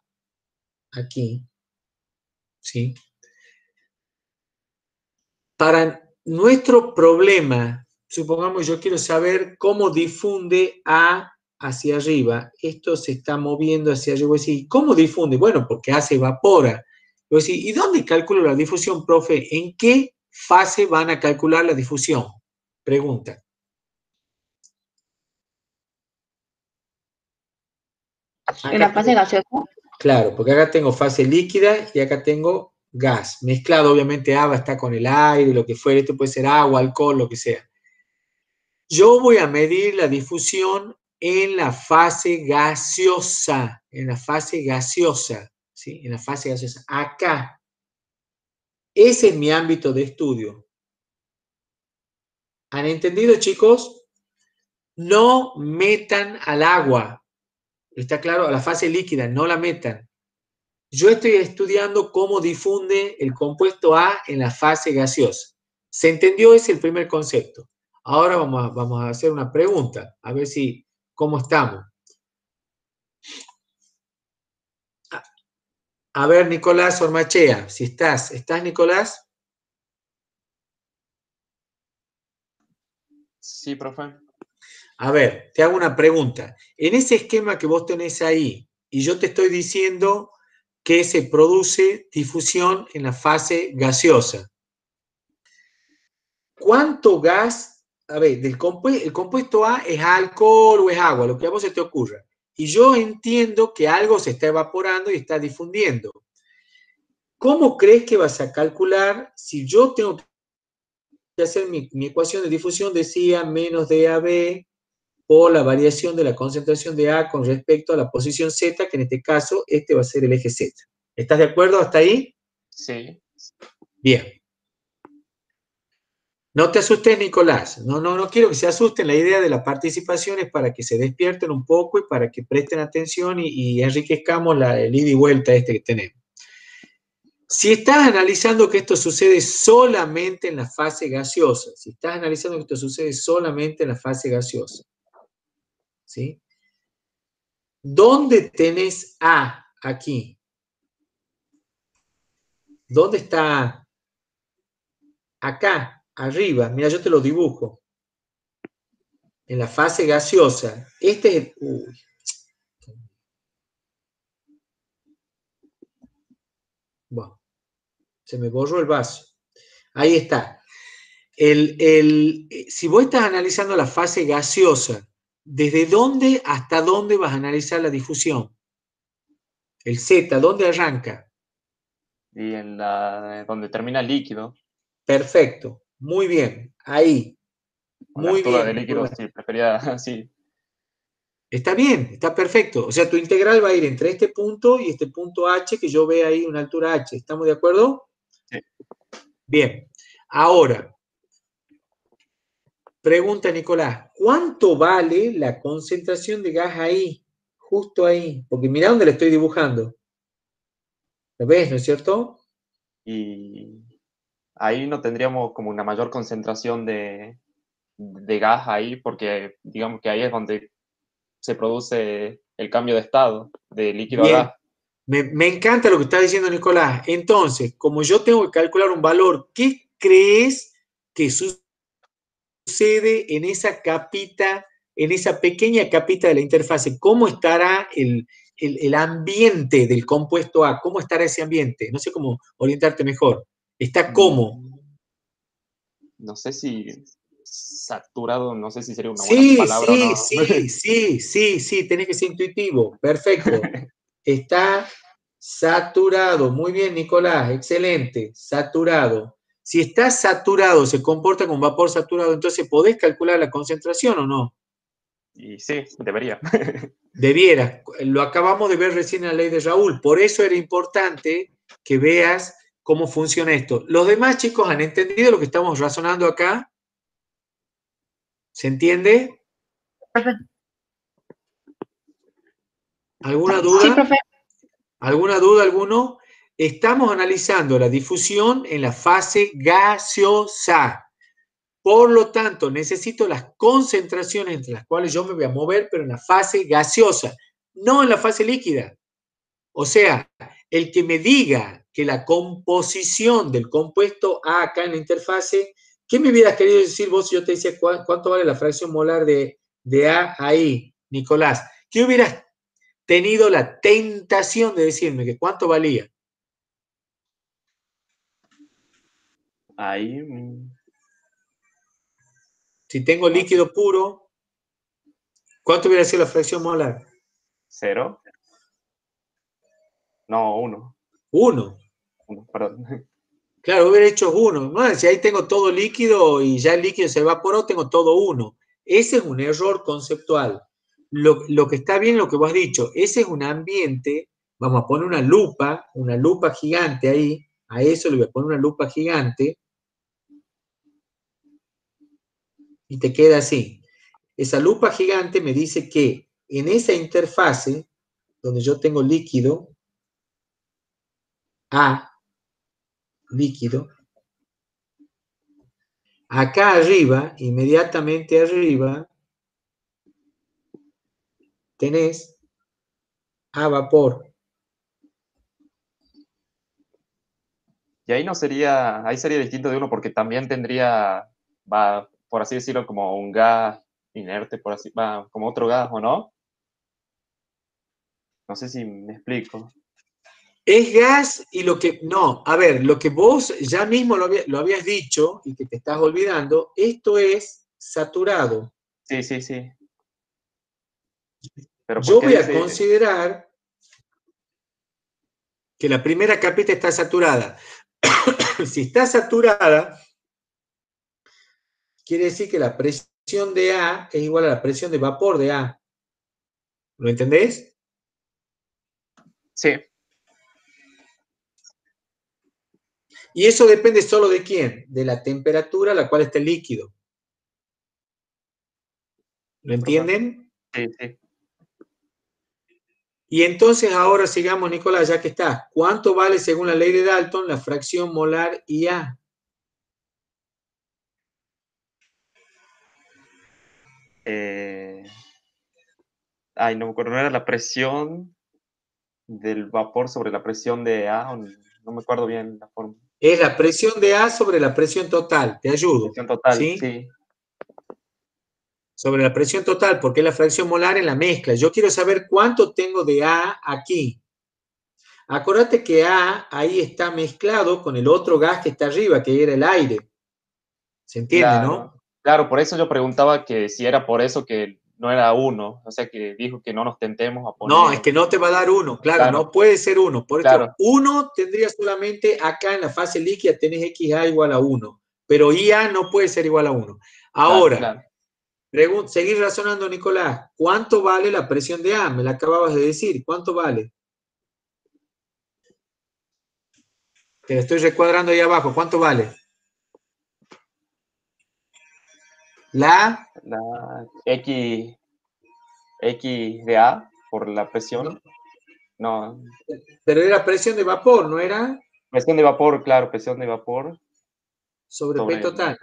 aquí, ¿sí? Para nuestro problema, supongamos yo quiero saber cómo difunde A hacia arriba. Esto se está moviendo hacia arriba. Voy a decir, ¿cómo difunde? Bueno, porque A se evapora. Voy a decir, ¿y dónde calculo la difusión, profe? ¿En qué fase van a calcular la difusión? Pregunta. ¿En la fase gaseosa? Claro, porque acá tengo fase líquida y acá tengo gas. Mezclado, obviamente, A va a estar con el aire, lo que fuera. Esto puede ser agua, alcohol, lo que sea. Yo voy a medir la difusión en la fase gaseosa. En la fase gaseosa. ¿Sí? En la fase gaseosa. Acá. Ese es mi ámbito de estudio. ¿Han entendido, chicos? No metan al agua. ¿Está claro? A la fase líquida, no la metan. Yo estoy estudiando cómo difunde el compuesto A en la fase gaseosa. ¿Se entendió? Ese es el primer concepto. Ahora vamos a hacer una pregunta, a ver si, cómo estamos. A ver, Nicolás Ormachea, si estás. ¿Estás, Nicolás? Sí, profe. A ver, te hago una pregunta. En ese esquema que vos tenés ahí, y yo te estoy diciendo que se produce difusión en la fase gaseosa. ¿Cuánto gas? A ver, el compuesto A es alcohol o es agua, lo que a vos se te ocurra. Y yo entiendo que algo se está evaporando y está difundiendo. ¿Cómo crees que vas a calcular si yo tengo que hacer mi ecuación de difusión? Decía menos DAB por la variación de la concentración de A con respecto a la posición Z, que en este caso este va a ser el eje Z. ¿Estás de acuerdo hasta ahí? Sí. Bien. No te asustes, Nicolás. No quiero que se asusten. La idea de la participación es para que se despierten un poco y para que presten atención y enriquezcamos el ida y vuelta este que tenemos. Si estás analizando que esto sucede solamente en la fase gaseosa, si estás analizando que esto sucede solamente en la fase gaseosa, ¿sí? ¿Dónde tenés A aquí? ¿Dónde está A? Acá, arriba. Mira, yo te lo dibujo. En la fase gaseosa. Este es el... Uy. Bueno, se me borró el vaso. Ahí está. Si vos estás analizando la fase gaseosa, ¿desde dónde hasta dónde vas a analizar la difusión? El Z, ¿dónde arranca? Y en donde termina el líquido. Perfecto, muy bien, ahí. Muy Las dudas bien, de líquido, Nicolás. sí, prefería así. Está bien, está perfecto. O sea, tu integral va a ir entre este punto y este punto H, que yo veo ahí una altura H. ¿Estamos de acuerdo? Sí. Bien. Ahora, pregunta Nicolás, ¿cuánto vale la concentración de gas ahí? Justo ahí. Porque mira dónde le estoy dibujando. ¿Lo ves, no es cierto? Y ahí no tendríamos como una mayor concentración de gas ahí, porque digamos que ahí es donde se produce el cambio de estado, de líquido a Bien. gas. Me encanta lo que está diciendo Nicolás. Entonces, como yo tengo que calcular un valor, ¿qué crees que sucede en esa capita, en esa pequeña capita de la interfase? ¿Cómo estará el ambiente del compuesto A? ¿Cómo estará ese ambiente? No sé cómo orientarte mejor. ¿Está cómo? No sé si saturado, no sé si sería una buena Sí, palabra o no. sí, tenés que ser intuitivo. Perfecto. Está saturado. Muy bien, Nicolás, excelente. Saturado. Si está saturado, se comporta como vapor saturado, entonces ¿podés calcular la concentración o no? Y sí, debería. Debiera. Lo acabamos de ver recién en la ley de Raúl. Por eso era importante que veas cómo funciona esto. ¿Los demás chicos han entendido lo que estamos razonando acá? ¿Se entiende? Profe. ¿Alguna duda? Sí, profe. ¿Alguna duda, alguno? Estamos analizando la difusión en la fase gaseosa. Por lo tanto, necesito las concentraciones entre las cuales yo me voy a mover, pero en la fase gaseosa, no en la fase líquida. O sea, el que me diga que la composición del compuesto A acá en la interfase, ¿qué me hubieras querido decir vos si yo te decía cuánto vale la fracción molar de A ahí, Nicolás? ¿Qué hubieras tenido la tentación de decirme que cuánto valía? Ahí. Si tengo líquido puro, ¿cuánto hubiera sido la fracción molar? 0. No, 1. 1. 1, perdón. Claro, hubiera hecho 1. ¿No? Si ahí tengo todo líquido y ya el líquido se evaporó, tengo todo 1. Ese es un error conceptual. Lo que está bien, lo que vos has dicho, ese es un ambiente, vamos a poner una lupa gigante ahí, a eso le voy a poner una lupa gigante, y te queda así. Esa lupa gigante me dice que en esa interfase, donde yo tengo líquido, A, líquido. Acá arriba, inmediatamente arriba, tenés A vapor. Y ahí no sería, ahí sería distinto de uno porque también tendría, va, por así decirlo, como un gas inerte, por así, va, como otro gas, ¿o no? No sé si me explico. Es gas y lo que, no, a ver, lo que vos ya mismo lo habías dicho y que te estás olvidando, esto es saturado. Sí, sí, sí. Pero ¿por Yo qué voy a dice? considerar que la primera capita está saturada. Si está saturada, quiere decir que la presión de A es igual a la presión de vapor de A. ¿Lo entendés? Sí, Y eso depende solo de quién, de la temperatura a la cual está el líquido. ¿Lo profe. entienden? Sí, sí. Y entonces ahora sigamos, Nicolás, ya que está. ¿Cuánto vale según la ley de Dalton la fracción molar IA? Eh, Ay, no me acuerdo, ¿no era la presión del vapor sobre la presión de A? No me acuerdo bien la forma. Es la presión de A sobre la presión total. Te ayudo. Presión total, ¿Sí? sí. Sobre la presión total, porque es la fracción molar en la mezcla. Yo quiero saber cuánto tengo de A aquí. Acordate que A ahí está mezclado con el otro gas que está arriba, que era el aire. ¿Se entiende, Claro, no? claro, por eso yo preguntaba que si era por eso que no era uno, o sea que dijo que no nos tentemos a No, es poner, que no te va a dar uno. Claro, claro, no puede ser uno. Por esto, claro, uno tendría solamente acá en la fase líquida tenés XA igual a 1. Pero IA no puede ser igual a 1. claro, Ahora, claro. seguir razonando, Nicolás. ¿Cuánto vale la presión de A? Me la acababas de decir. ¿Cuánto vale? Te la estoy recuadrando ahí abajo. ¿Cuánto vale? La... La X de A por la No, presión, no, pero era presión de vapor, ¿no era? presión de vapor, claro, presión de vapor Sobre P sobre total.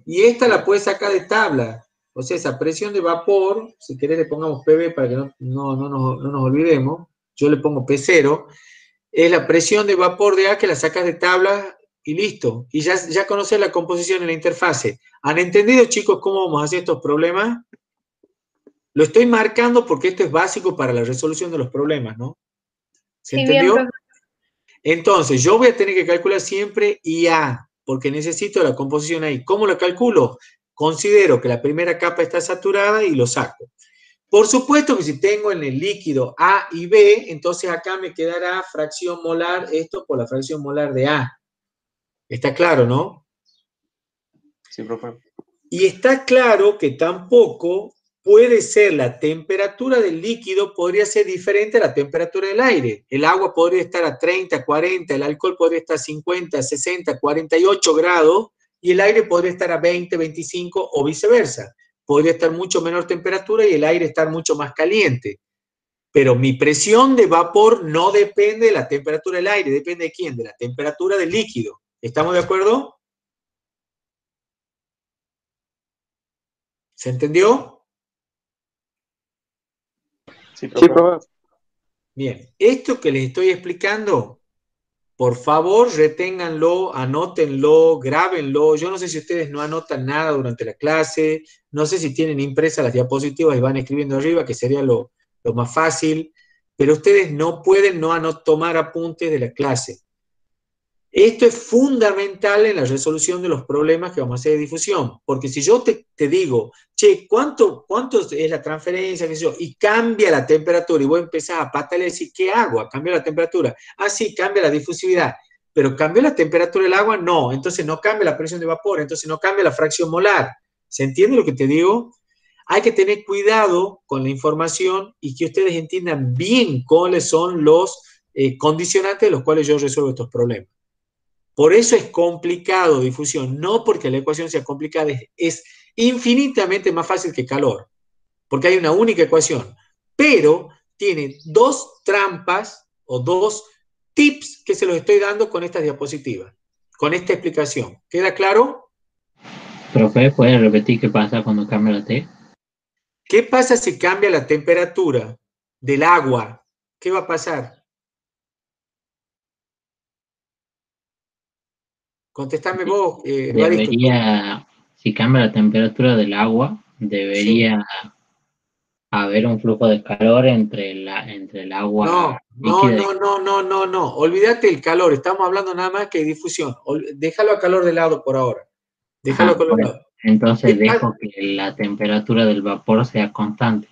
Y esta la sí, puedes sacar de tabla. O sea, esa presión de vapor, si querés le pongamos PV para que no nos olvidemos, yo le pongo P0, es la presión de vapor de A que la sacas de tabla y listo. Y ya conoces la composición en la interfase. ¿Han entendido, chicos, cómo vamos a hacer estos problemas? Lo estoy marcando porque esto es básico para la resolución de los problemas, ¿no? ¿Se Sí, bien, entendió? profe. Entonces, yo voy a tener que calcular siempre IA, porque necesito la composición ahí. ¿Cómo la calculo? Considero que la primera capa está saturada y lo saco. Por supuesto que si tengo en el líquido A y B, entonces acá me quedará fracción molar, esto por la fracción molar de A. Está claro, ¿no? sí, profe. Y está claro que tampoco puede ser la temperatura del líquido, podría ser diferente a la temperatura del aire. El agua podría estar a 30, 40, el alcohol podría estar a 50, 60, 48 grados y el aire podría estar a 20, 25 o viceversa. Podría estar mucho menor temperatura y el aire estar mucho más caliente. Pero mi presión de vapor no depende de la temperatura del aire, depende de quién, de la temperatura del líquido. ¿Estamos de acuerdo? ¿Se entendió? Sí, Sí, profe. profe. Bien, esto que les estoy explicando, por favor, reténganlo, anótenlo, grábenlo. Yo no sé si ustedes no anotan nada durante la clase, no sé si tienen impresas las diapositivas y van escribiendo arriba, que sería lo más fácil, pero ustedes no pueden no tomar apuntes de la clase. Esto es fundamental en la resolución de los problemas que vamos a hacer de difusión, porque si yo te digo, che, ¿cuánto es la transferencia? ¿Qué sé yo? Y cambia la temperatura y vos empezás a patalear y decir, ¿qué hago? ¿Cambio la temperatura? Ah, sí, cambia la difusividad, pero ¿cambió la temperatura del agua? No, entonces no cambia la presión de vapor, entonces no cambia la fracción molar. ¿Se entiende lo que te digo? Hay que tener cuidado con la información y que ustedes entiendan bien cuáles son los condicionantes de los cuales yo resuelvo estos problemas. Por eso es complicado difusión, no porque la ecuación sea complicada, es infinitamente más fácil que calor, porque hay una única ecuación, pero tiene dos trampas o dos tips que se los estoy dando con estas diapositivas, con esta explicación. ¿Queda claro? Profe, ¿puede repetir qué pasa cuando cambia la T? ¿Qué pasa si cambia la temperatura del agua? ¿Qué va a pasar? Contestame vos, Evaristo. Debería, si cambia la temperatura del agua, Sí. debería haber un flujo de calor entre el agua líquida y... No. Olvídate el calor. Estamos hablando nada más que de difusión. Déjalo a calor de lado por ahora. Déjalo a calor de Bueno, lado. entonces ¿Qué pasa? dejo que la temperatura del vapor sea constante.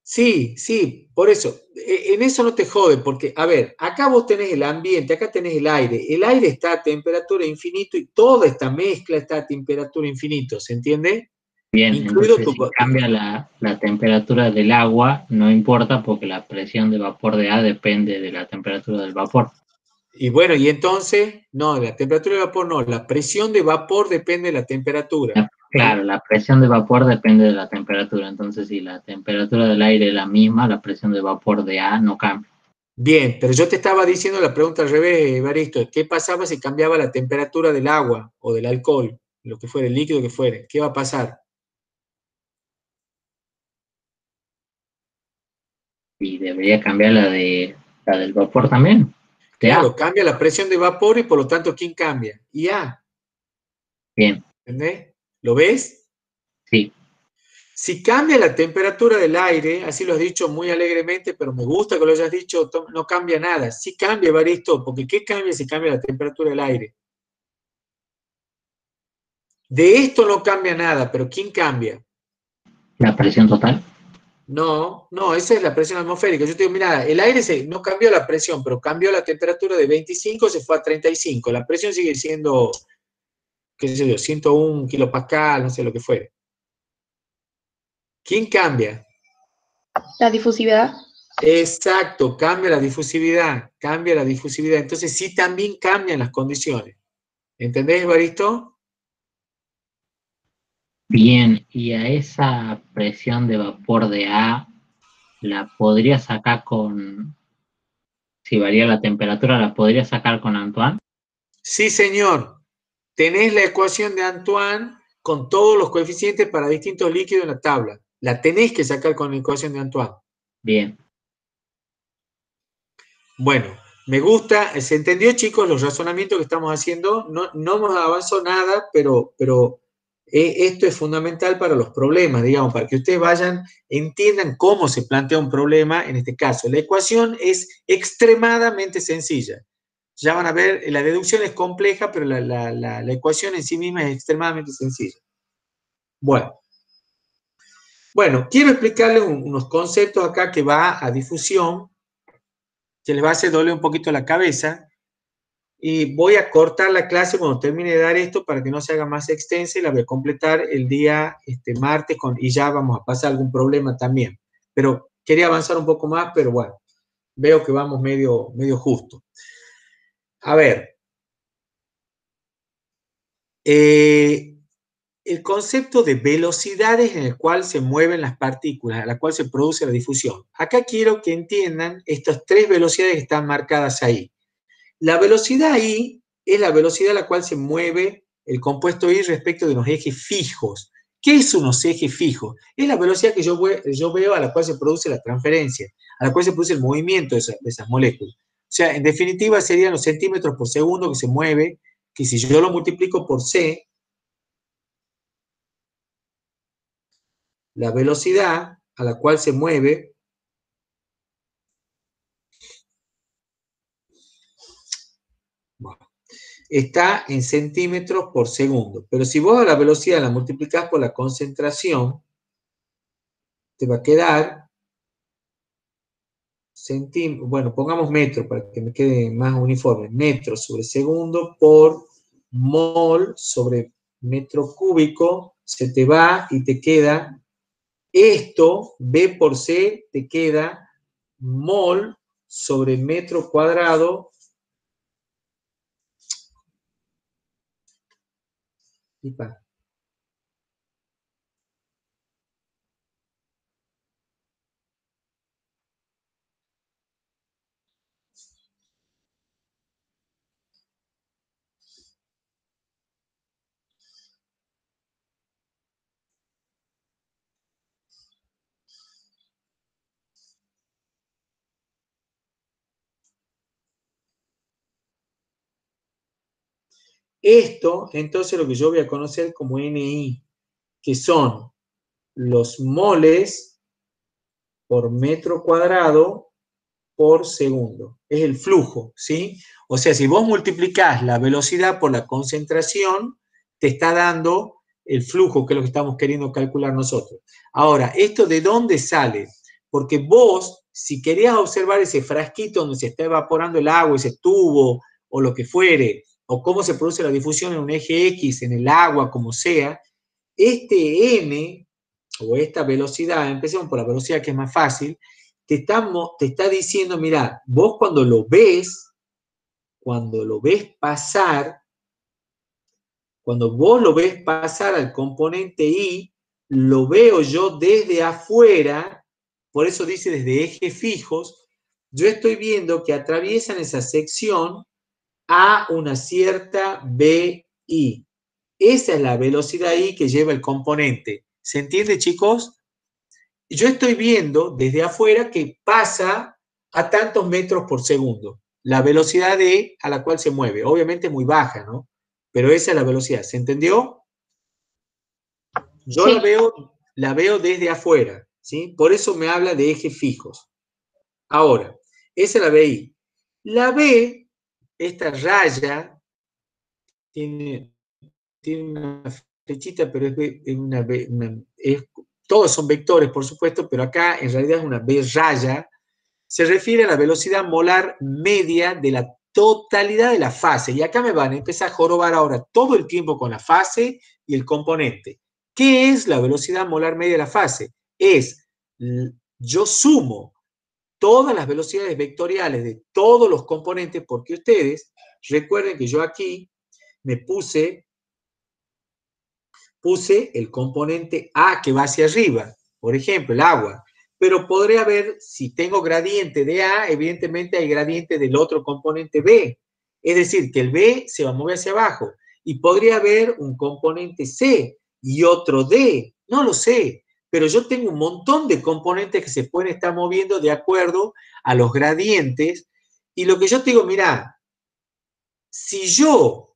Sí, por eso. En eso no te jode, porque, a ver, acá vos tenés el ambiente, acá tenés el aire. El aire está a temperatura infinito y toda esta mezcla está a temperatura infinito, ¿se entiende? Bien, Incluido entonces tu... si cambia la temperatura del agua, no importa porque la presión de vapor de A depende de la temperatura del vapor. Y bueno, y entonces, no, la temperatura de vapor no, la presión de vapor depende de la temperatura. Claro, la presión de vapor depende de la temperatura. Entonces, si la temperatura del aire es la misma, la presión de vapor de A no cambia. Bien, pero yo te estaba diciendo la pregunta al revés, Evaristo. ¿Qué pasaba si cambiaba la temperatura del agua o del alcohol, lo que fuere, el líquido que fuere? ¿Qué va a pasar? Y debería cambiar la del vapor también, de A. Claro, cambia la presión de vapor y por lo tanto, ¿quién cambia? IA, Bien, ¿entendés? ¿Lo ves? sí. Si cambia la temperatura del aire, así lo has dicho muy alegremente, pero me gusta que lo hayas dicho, no cambia nada. Sí cambia, Evaristo, porque ¿qué cambia si cambia la temperatura del aire? De esto no cambia nada, pero ¿quién cambia? La presión total. No, esa es la presión atmosférica. Yo te digo, mira, el aire no cambió la presión, pero cambió la temperatura de 25, se fue a 35. La presión sigue siendo, qué sé yo, 101 kilopascal, no sé lo que fuere. ¿Quién cambia? La difusividad. Exacto, cambia la difusividad, cambia la difusividad. Entonces sí también cambian las condiciones. ¿Entendés, Evaristo? Bien, y a esa presión de vapor de A, la podría sacar con, si varía la temperatura, la podría sacar con Antoine. Sí, señor. Tenés la ecuación de Antoine con todos los coeficientes para distintos líquidos en la tabla. La tenés que sacar con la ecuación de Antoine. Bien. Bueno, me gusta, se entendió, chicos, los razonamientos que estamos haciendo. No hemos avanzado nada, pero esto es fundamental para los problemas, digamos, para que ustedes vayan, entiendan cómo se plantea un problema en este caso. La ecuación es extremadamente sencilla. Ya van a ver, la deducción es compleja, pero la ecuación en sí misma es extremadamente sencilla. Bueno, quiero explicarles unos conceptos acá que va a difusión, que les va a hacer doler un poquito la cabeza. Y voy a cortar la clase cuando termine de dar esto para que no se haga más extensa y la voy a completar el día martes y ya vamos a pasar algún problema también. Pero quería avanzar un poco más, pero bueno, veo que vamos medio justo. A ver, el concepto de velocidades en el cual se mueven las partículas, a la cual se produce la difusión. Acá quiero que entiendan estas tres velocidades que están marcadas ahí. La velocidad I es la velocidad a la cual se mueve el compuesto I respecto de unos ejes fijos. ¿Qué es unos ejes fijos? Es la velocidad que yo veo a la cual se produce la transferencia, a la cual se produce el movimiento de esas moléculas. O sea, en definitiva serían los centímetros por segundo que se mueve, que si yo lo multiplico por C, la velocidad a la cual se mueve está en centímetros por segundo. Pero si vos a la velocidad la multiplicás por la concentración, te va a quedar bueno, pongamos metro para que me quede más uniforme. Metro sobre segundo por mol sobre metro cúbico, se te va y te queda esto, B por C, te queda mol sobre metro cuadrado y pa. Esto, entonces, lo que yo voy a conocer como NI, que son los moles por metro cuadrado por segundo. Es el flujo, ¿sí? O sea, si vos multiplicás la velocidad por la concentración, te está dando el flujo, que es lo que estamos queriendo calcular nosotros. Ahora, ¿esto de dónde sale? Porque vos, si querías observar ese frasquito donde se está evaporando el agua, ese tubo, o lo que fuere, o cómo se produce la difusión en un eje X, en el agua, como sea, este M, o esta velocidad, empecemos por la velocidad que es más fácil, te está diciendo, mira, vos cuando lo ves pasar, cuando vos lo ves pasar al componente I, lo veo yo desde afuera, por eso dice desde ejes fijos, yo estoy viendo que atraviesan esa sección a una cierta BI. Esa es la velocidad I que lleva el componente. ¿Se entiende, chicos? Yo estoy viendo desde afuera que pasa a tantos metros por segundo. La velocidad a la cual se mueve. Obviamente es muy baja, ¿no? Pero esa es la velocidad. ¿Se entendió? Yo Sí. la veo desde afuera, ¿sí? Por eso me habla de ejes fijos. Ahora, esa es la BI. La B, esta raya, tiene una flechita, pero todos son vectores, por supuesto, pero acá en realidad es una B raya, se refiere a la velocidad molar media de la totalidad de la fase. Y acá me van a empezar a jorobar ahora todo el tiempo con la fase y el componente. ¿Qué es la velocidad molar media de la fase? Yo sumo todas las velocidades vectoriales de todos los componentes, porque ustedes recuerden que yo aquí me puse el componente A que va hacia arriba, por ejemplo, el agua. Pero podría haber, si tengo gradiente de A, evidentemente hay gradiente del otro componente B. Es decir, que el B se va a mover hacia abajo. Y podría haber un componente C y otro D. No lo sé. Pero yo tengo un montón de componentes que se pueden estar moviendo de acuerdo a los gradientes. Y lo que yo te digo, mira, si yo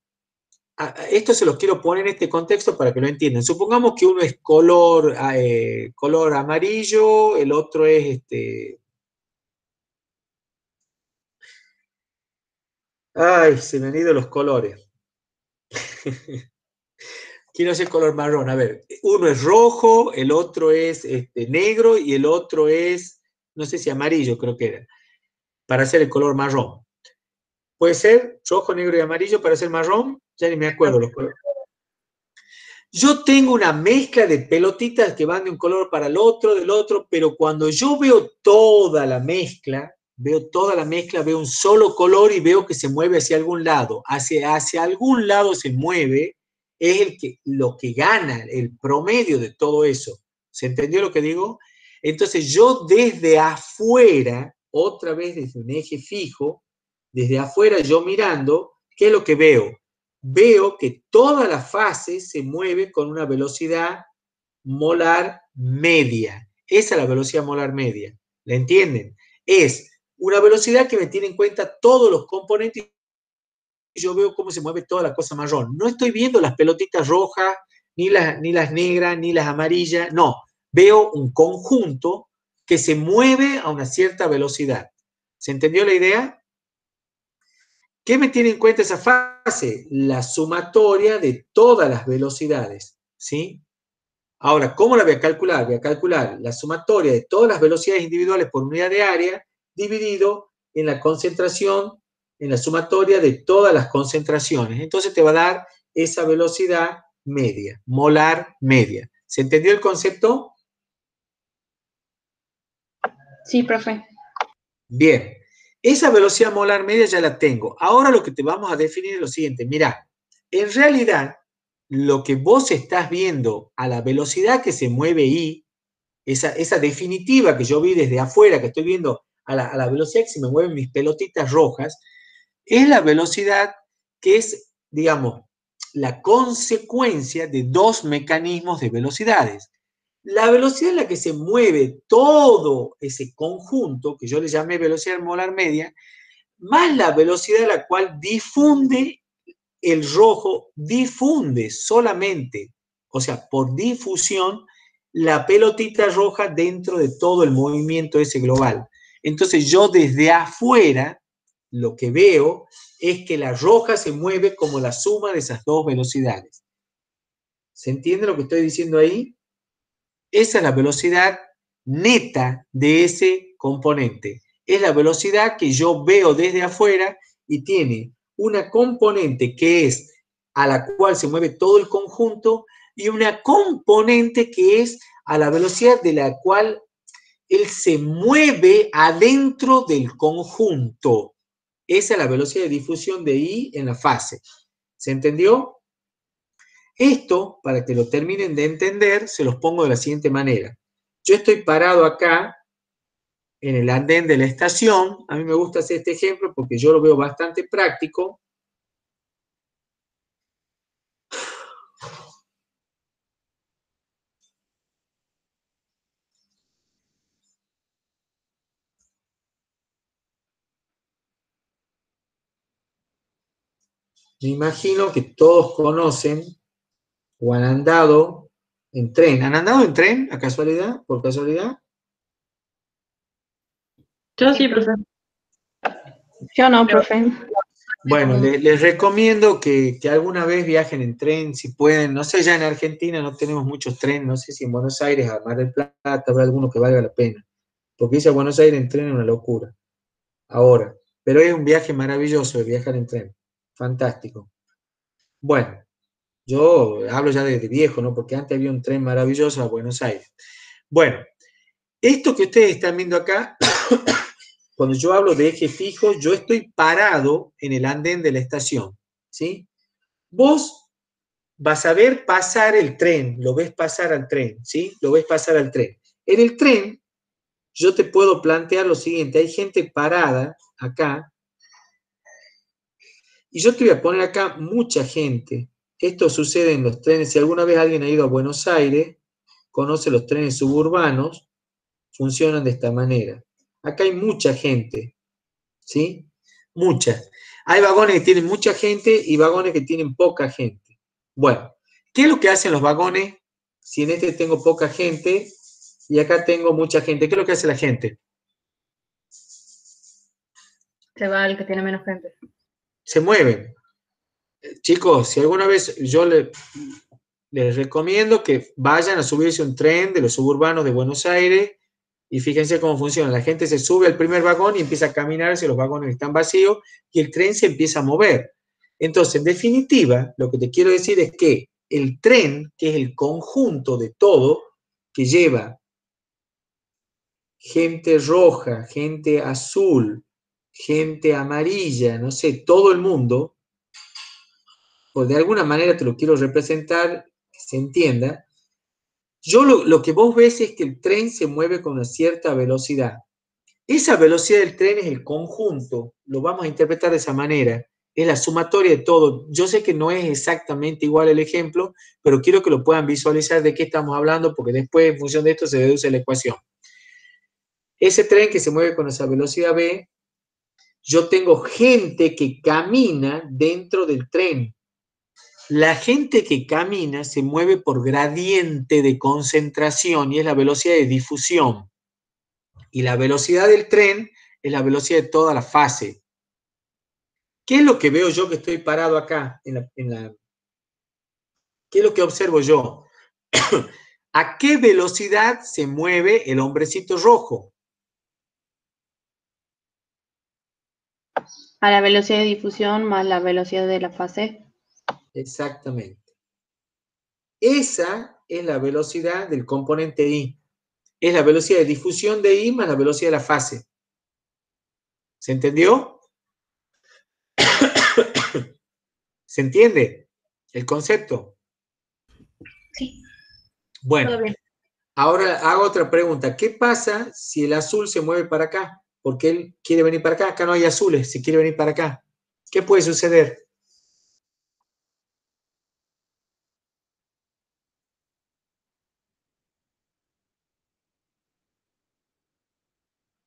esto se los quiero poner en este contexto para que lo entiendan. Supongamos que uno es color amarillo, el otro es Ay, se me han ido los colores. Quiero hacer color marrón. A ver, uno es rojo, el otro es negro y el otro es, no sé si amarillo, creo que era, para hacer el color marrón. ¿Puede ser rojo, negro y amarillo para hacer marrón? Ya ni me acuerdo los colores. Yo tengo una mezcla de pelotitas que van de un color para el otro, del otro, pero cuando yo veo toda la mezcla, veo un solo color y veo que se mueve hacia algún lado. Hacia algún lado se mueve, es lo que gana, el promedio de todo eso. ¿Se entendió lo que digo? Entonces yo desde afuera, otra vez desde un eje fijo, desde afuera yo mirando, ¿qué es lo que veo? Veo que toda la fase se mueve con una velocidad molar media. Esa es la velocidad molar media. ¿La entienden? Es una velocidad que me tiene en cuenta todos los componentes y yo veo cómo se mueve toda la cosa marrón. No estoy viendo las pelotitas rojas, ni las negras, ni las amarillas. No, veo un conjunto que se mueve a una cierta velocidad. ¿Se entendió la idea? ¿Qué me tiene en cuenta esa fase? La sumatoria de todas las velocidades, ¿sí? Ahora, ¿cómo la voy a calcular? Voy a calcular la sumatoria de todas las velocidades individuales por unidad de área dividido en la concentración, en la sumatoria de todas las concentraciones. Entonces te va a dar esa velocidad media, molar media. ¿Se entendió el concepto? Sí, profe. Bien. Esa velocidad molar media ya la tengo. Ahora lo que te vamos a definir es lo siguiente. Mirá, en realidad, lo que vos estás viendo a la velocidad que se mueve I, esa definitiva que yo vi desde afuera, que estoy viendo a la velocidad que se me mueven mis pelotitas rojas, es la velocidad que es, digamos, la consecuencia de dos mecanismos de velocidades. La velocidad en la que se mueve todo ese conjunto, que yo le llamé velocidad molar media, más la velocidad a la cual difunde el rojo difunde solamente, o sea, por difusión, la pelotita roja dentro de todo el movimiento ese global. Entonces yo desde afuera lo que veo es que la roja se mueve como la suma de esas dos velocidades. ¿Se entiende lo que estoy diciendo ahí? Esa es la velocidad neta de ese componente. Es la velocidad que yo veo desde afuera y tiene una componente que es a la cual se mueve todo el conjunto y una componente que es a la velocidad de la cual él se mueve adentro del conjunto. Esa es la velocidad de difusión de I en la fase. ¿Se entendió? Esto, para que lo terminen de entender, se los pongo de la siguiente manera. Yo estoy parado acá en el andén de la estación. A mí me gusta hacer este ejemplo porque yo lo veo bastante práctico. Me imagino que todos conocen o han andado en tren. ¿Han andado en tren, a casualidad? ¿Por casualidad? Yo sí, profe. Yo no, profe. Bueno, les recomiendo que alguna vez viajen en tren, si pueden. No sé, ya en Argentina no tenemos muchos trenes, no sé si en Buenos Aires, a Mar del Plata, habrá alguno que valga la pena. Porque irse a Buenos Aires en tren es una locura. Ahora, pero es un viaje maravilloso el viajar en tren. Fantástico. Bueno, yo hablo ya de viejo, ¿no? Porque antes había un tren maravilloso a Buenos Aires. Bueno, esto que ustedes están viendo acá, cuando yo hablo de eje fijo, yo estoy parado en el andén de la estación, ¿sí? Vos vas a ver pasar el tren, lo ves pasar al tren, ¿sí? Lo ves pasar al tren. En el tren, yo te puedo plantear lo siguiente, hay gente parada acá, y yo te voy a poner acá mucha gente. Esto sucede en los trenes, si alguna vez alguien ha ido a Buenos Aires, conoce los trenes suburbanos, funcionan de esta manera. Acá hay mucha gente, ¿sí? Mucha. Hay vagones que tienen mucha gente y vagones que tienen poca gente. Bueno, ¿qué es lo que hacen los vagones si en este tengo poca gente y acá tengo mucha gente? ¿Qué es lo que hace la gente? Se va el que tiene menos gente. Se mueven. Chicos, si alguna vez yo les recomiendo que vayan a subirse a un tren de los suburbanos de Buenos Aires y fíjense cómo funciona. La gente se sube al primer vagón y empieza a caminar si los vagones están vacíos y el tren se empieza a mover. Entonces, en definitiva, lo que te quiero decir es que el tren, que es el conjunto de todo, que lleva gente roja, gente azul, gente amarilla, no sé, todo el mundo, pues de alguna manera te lo quiero representar, que se entienda. Yo lo que vos ves es que el tren se mueve con una cierta velocidad. Esa velocidad del tren es el conjunto, lo vamos a interpretar de esa manera, es la sumatoria de todo. Yo sé que no es exactamente igual el ejemplo, pero quiero que lo puedan visualizar de qué estamos hablando, porque después en función de esto se deduce la ecuación. Ese tren que se mueve con esa velocidad V, yo tengo gente que camina dentro del tren. La gente que camina se mueve por gradiente de concentración y es la velocidad de difusión. Y la velocidad del tren es la velocidad de toda la fase. ¿Qué es lo que veo yo que estoy parado acá? ¿Qué es lo que observo yo? ¿A qué velocidad se mueve el hombrecito rojo? A la velocidad de difusión más la velocidad de la fase. Exactamente. Esa es la velocidad del componente I. Es la velocidad de difusión de I más la velocidad de la fase. ¿Se entendió? ¿Se entiende el concepto? Sí. Bueno, ahora hago otra pregunta. ¿Qué pasa si el azul se mueve para acá? Porque él quiere venir para acá. Acá no hay azules, si quiere venir para acá. ¿Qué puede suceder?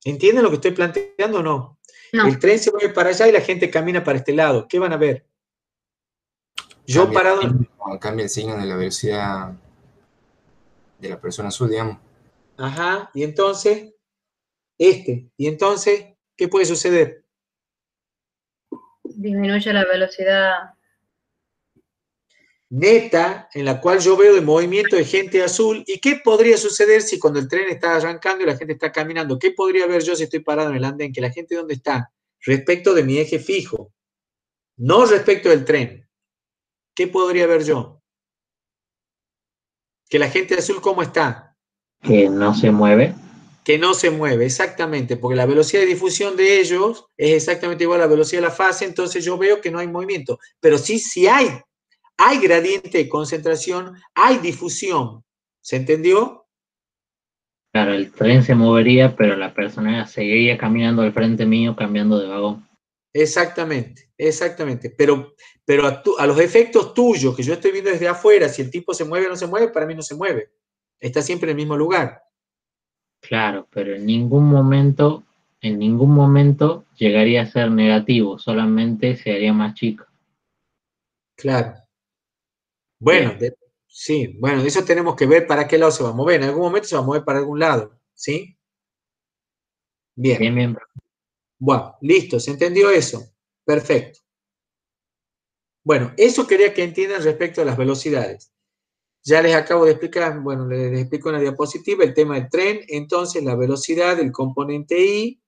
¿Entienden lo que estoy planteando o no? No. El tren se mueve para allá y la gente camina para este lado. ¿Qué van a ver? Yo parado... Cambia el signo de la velocidad de la persona azul, digamos. Ajá, y entonces, y entonces, ¿qué puede suceder? Disminuye la velocidad. Neta, en la cual yo veo el movimiento de gente azul. ¿Y qué podría suceder si cuando el tren está arrancando y la gente está caminando? ¿Qué podría ver yo si estoy parado en el andén? Que la gente, ¿dónde está? Respecto de mi eje fijo, no respecto del tren. ¿Qué podría ver yo? Que la gente azul, ¿cómo está? Que no se mueve. Que no se mueve, exactamente, porque la velocidad de difusión de ellos es exactamente igual a la velocidad de la fase, entonces yo veo que no hay movimiento. Pero sí hay gradiente de concentración, hay difusión. ¿Se entendió? Claro, el tren se movería, pero la persona seguiría caminando al frente mío, cambiando de vagón. Exactamente, exactamente. Pero a los efectos tuyos, que yo estoy viendo desde afuera, si el tipo se mueve o no se mueve, para mí no se mueve. Está siempre en el mismo lugar. Claro, pero en ningún momento llegaría a ser negativo, solamente se haría más chico. Claro. Bueno, sí, bueno, eso tenemos que ver para qué lado se va a mover. En algún momento se va a mover para algún lado, ¿sí? Bien. Bien, bien. Bueno, listo, ¿se entendió eso? Perfecto. Bueno, eso quería que entiendan respecto a las velocidades. Ya les acabo de explicar, bueno, les explico en la diapositiva el tema del tren. Entonces, la velocidad del componente I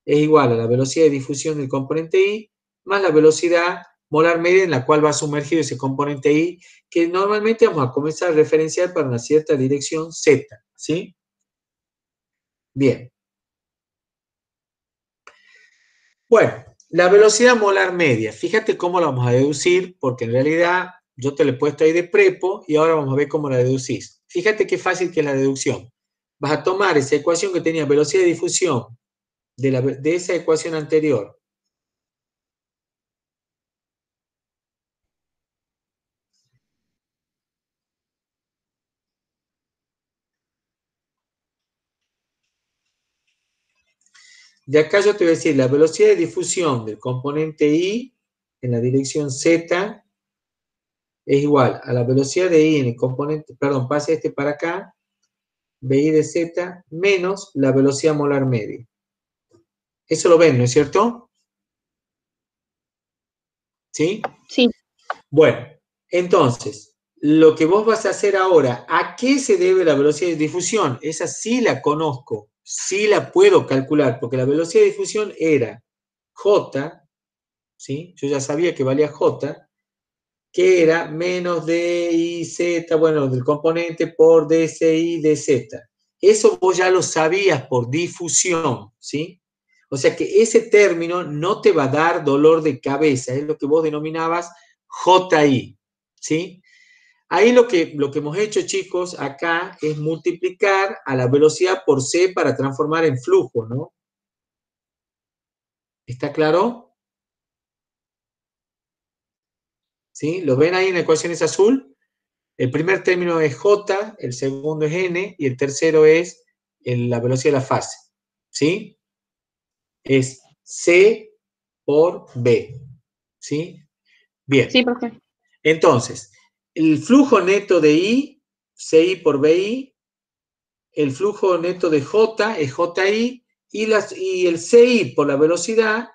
es igual a la velocidad de difusión del componente I más la velocidad molar media en la cual va sumergido ese componente I, que normalmente vamos a comenzar a referenciar para una cierta dirección Z, ¿sí? Bien. Bueno, la velocidad molar media, fíjate cómo la vamos a deducir, porque en realidad yo te la he puesto ahí de prepo y ahora vamos a ver cómo la deducís. Fíjate qué fácil que es la deducción. Vas a tomar esa ecuación que tenía velocidad de difusión de esa ecuación anterior. De acá yo te voy a decir, la velocidad de difusión del componente I en la dirección Z es igual a la velocidad de I en el componente, perdón, pase este para acá, BI de Z, menos la velocidad molar media. Eso lo ven, ¿no es cierto? ¿Sí? Sí. Bueno, entonces, lo que vos vas a hacer ahora, ¿a qué se debe la velocidad de difusión? Esa sí la conozco, sí la puedo calcular, porque la velocidad de difusión era J, ¿sí? Yo ya sabía que valía J, que era menos DIZ, bueno, del componente por DCI DZ. Eso vos ya lo sabías por difusión, ¿sí? O sea que ese término no te va a dar dolor de cabeza, es lo que vos denominabas JI, ¿sí? Ahí lo que hemos hecho, chicos, acá es multiplicar a la velocidad por C para transformar en flujo, ¿no? ¿Está claro? ¿Sí? ¿Lo ven ahí en la ecuación es azul? El primer término es J, el segundo es N y el tercero es la velocidad de la fase, ¿sí? Es C por B, ¿sí? Bien. Sí, profe. Entonces, el flujo neto de I, CI por BI, el flujo neto de J es JI y el CI por la velocidad,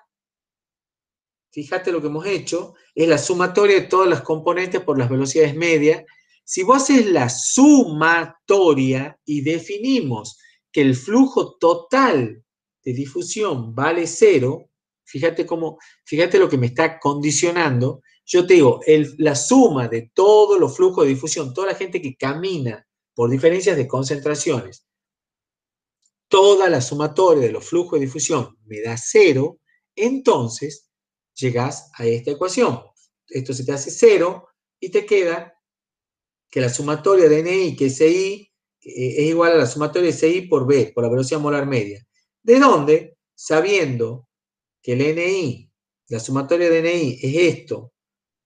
fíjate lo que hemos hecho, es la sumatoria de todas las componentes por las velocidades medias. Si vos haces la sumatoria y definimos que el flujo total de difusión vale 0, fíjate lo que me está condicionando. Yo te digo, la suma de todos los flujos de difusión, toda la gente que camina por diferencias de concentraciones, toda la sumatoria de los flujos de difusión me da 0, entonces llegas a esta ecuación. Esto se te hace 0 y te queda que la sumatoria de NI, que es CI, es igual a la sumatoria de CI por B, por la velocidad molar media. ¿De dónde? Sabiendo que el NI, la sumatoria de NI es esto,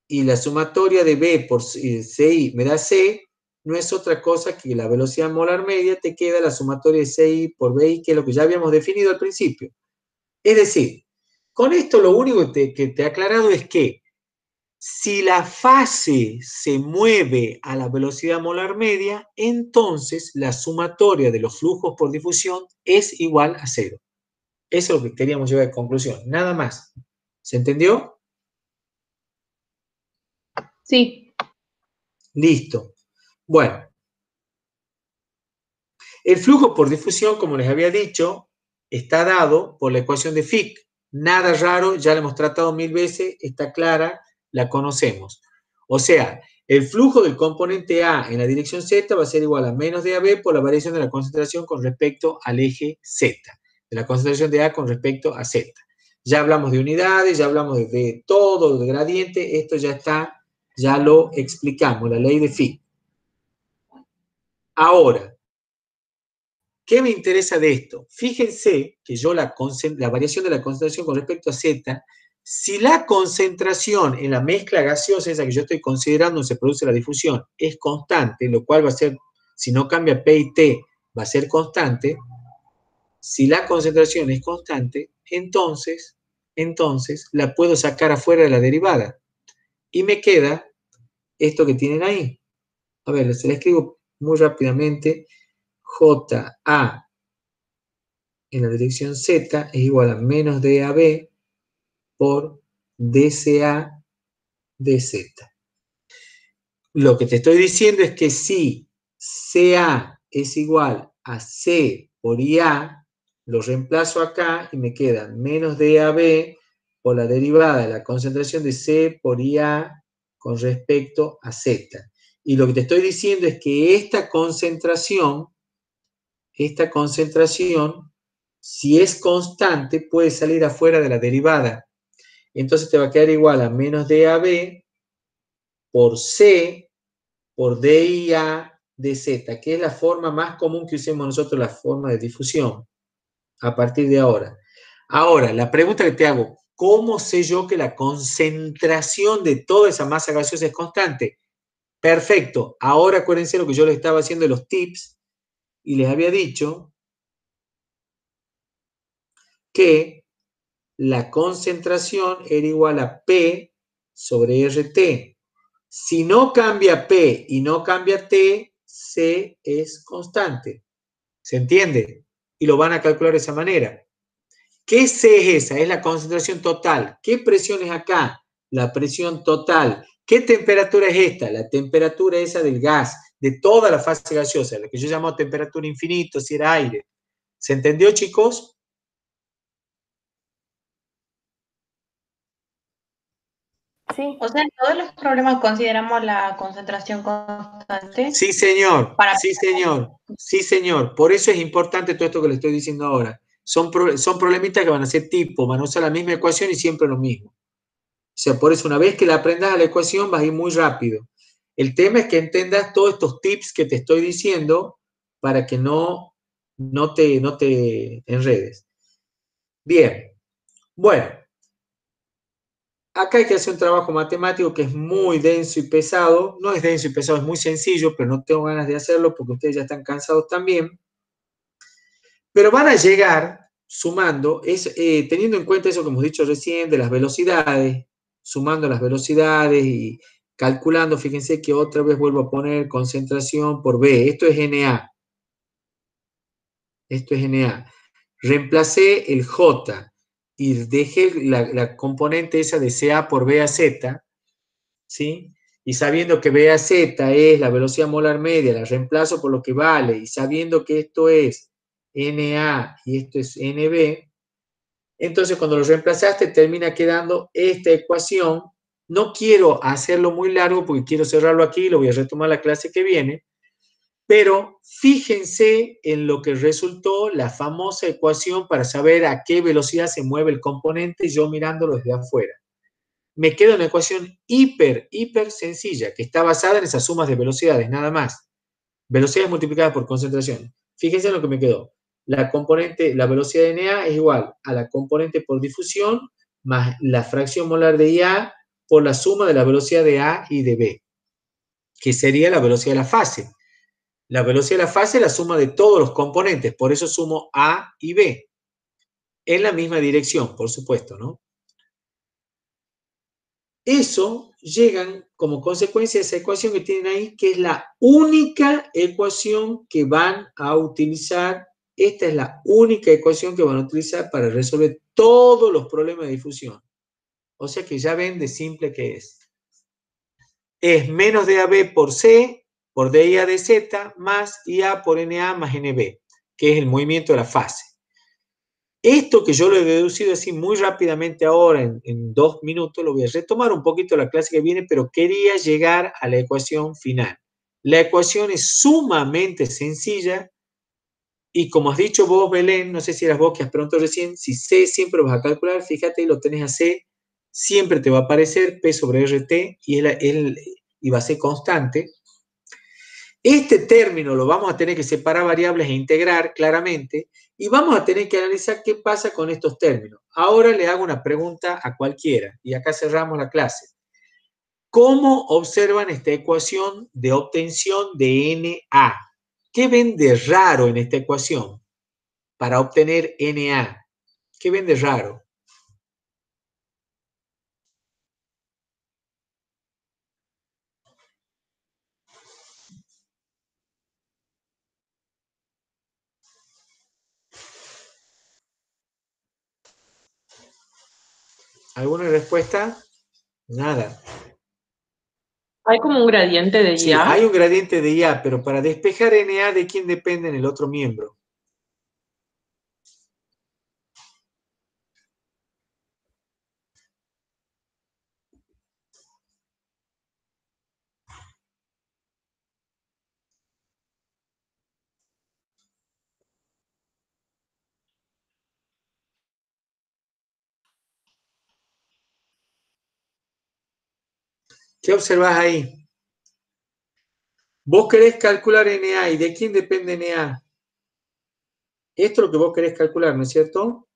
y la sumatoria de B por CI me da C, no es otra cosa que la velocidad molar media, te queda la sumatoria de CI por BI, que es lo que ya habíamos definido al principio. Es decir, con esto lo único que te he aclarado es que Si la fase se mueve a la velocidad molar media, entonces la sumatoria de los flujos por difusión es igual a 0. Eso es lo que queríamos llevar a conclusión, nada más. ¿Se entendió? Sí. Listo. Bueno. El flujo por difusión, como les había dicho, está dado por la ecuación de Fick. Nada raro, ya la hemos tratado 1000 veces, está clara, la conocemos. O sea, el flujo del componente A en la dirección Z va a ser igual a menos de AB por la variación de la concentración con respecto al eje Z, de la concentración de A con respecto a Z. Ya hablamos de unidades, ya hablamos de todo, de gradiente, esto ya está, ya lo explicamos, la ley de Fick. Ahora, ¿qué me interesa de esto? Fíjense que yo la variación de la concentración con respecto a Z, si la concentración en la mezcla gaseosa, esa que yo estoy considerando, se produce la difusión, es constante, lo cual va a ser, si no cambia P y T, va a ser constante. Si la concentración es constante, entonces la puedo sacar afuera de la derivada. Y me queda esto que tienen ahí. A ver, se la escribo muy rápidamente. JA en la dirección Z es igual a menos DAB por DCA dZ. Lo que te estoy diciendo es que si CA es igual a C por IA, lo reemplazo acá y me queda menos DAB por la derivada de la concentración de C por IA con respecto a Z. Y lo que te estoy diciendo es que esta concentración, si es constante, puede salir afuera de la derivada. Entonces te va a quedar igual a menos DAB por C por DIA dZ, que es la forma más común que usemos nosotros, la forma de difusión, a partir de ahora. Ahora, la pregunta que te hago, ¿cómo sé yo que la concentración de toda esa masa gaseosa es constante? Perfecto. Ahora acuérdense lo que yo les estaba haciendo en los tips y les había dicho que la concentración era igual a P sobre RT. Si no cambia P y no cambia T, C es constante. ¿Se entiende? Y lo van a calcular de esa manera. ¿Qué C es esa? Es la concentración total. ¿Qué presión es acá? La presión total. ¿Qué temperatura es esta? La temperatura esa del gas, de toda la fase gaseosa, lo que yo llamo temperatura infinita, si era aire. ¿Se entendió, chicos? Sí. O sea, en todos los problemas consideramos la concentración constante. Sí, señor. Sí, señor. Sí, señor. Por eso es importante todo esto que le estoy diciendo ahora. Son problemitas que van a ser tipo, van a usar la misma ecuación y siempre lo mismo. O sea, por eso una vez que la aprendas a la ecuación vas a ir muy rápido. El tema es que entendas todos estos tips que te estoy diciendo para que no te enredes. Bien. Bueno. Acá hay que hacer un trabajo matemático que es muy denso y pesado. No es denso y pesado, es muy sencillo, pero no tengo ganas de hacerlo porque ustedes ya están cansados también. Pero van a llegar sumando, teniendo en cuenta eso que hemos dicho recién, de las velocidades, sumando las velocidades y calculando, fíjense que otra vez vuelvo a poner concentración por B. Esto es NA. Esto es NA. Reemplacé el J y dejé la componente esa de CA por BAZ, ¿sí? Y sabiendo que BAZ es la velocidad molar media, la reemplazo por lo que vale, y sabiendo que esto es NA y esto es NB, entonces cuando lo reemplazaste termina quedando esta ecuación. No quiero hacerlo muy largo porque quiero cerrarlo aquí, lo voy a retomar la clase que viene, pero fíjense en lo que resultó la famosa ecuación para saber a qué velocidad se mueve el componente yo mirándolo desde afuera. Me queda una ecuación hiper sencilla, que está basada en esas sumas de velocidades, nada más. Velocidades multiplicadas por concentración. Fíjense en lo que me quedó. La velocidad de NA es igual a la componente por difusión más la fracción molar de IA por la suma de la velocidad de A y de B, que sería la velocidad de la fase. La velocidad de la fase es la suma de todos los componentes, por eso sumo A y B. En la misma dirección, por supuesto, ¿no? Eso llegan como consecuencia de esa ecuación que tienen ahí, que es la única ecuación que van a utilizar. Esta es la única ecuación que van a utilizar para resolver todos los problemas de difusión. O sea que ya ven de simple que es. Es menos DAB por C, por DIA de Z, más IA por NA más NB, que es el movimiento de la fase. Esto que yo lo he deducido así muy rápidamente ahora, en 2 minutos, lo voy a retomar un poquito la clase que viene, pero quería llegar a la ecuación final. La ecuación es sumamente sencilla y como has dicho vos, Belén, no sé si eras vos que has preguntado recién, si C siempre vas a calcular, fíjate, lo tenés a C, siempre te va a aparecer P sobre RT y va a ser constante. Este término lo vamos a tener que separar variables e integrar claramente y vamos a tener que analizar qué pasa con estos términos. Ahora le hago una pregunta a cualquiera y acá cerramos la clase. ¿Cómo observan esta ecuación de obtención de NA? ¿Qué ven de raro en esta ecuación para obtener NA? ¿Qué ven de raro? ¿Alguna respuesta? Nada. Hay como un gradiente de Sí, IA. hay un gradiente de IA, pero para despejar NA, ¿de quién depende en el otro miembro? ¿Qué observás ahí? Vos querés calcular NA, ¿y de quién depende NA? Esto es lo que vos querés calcular, ¿no es cierto?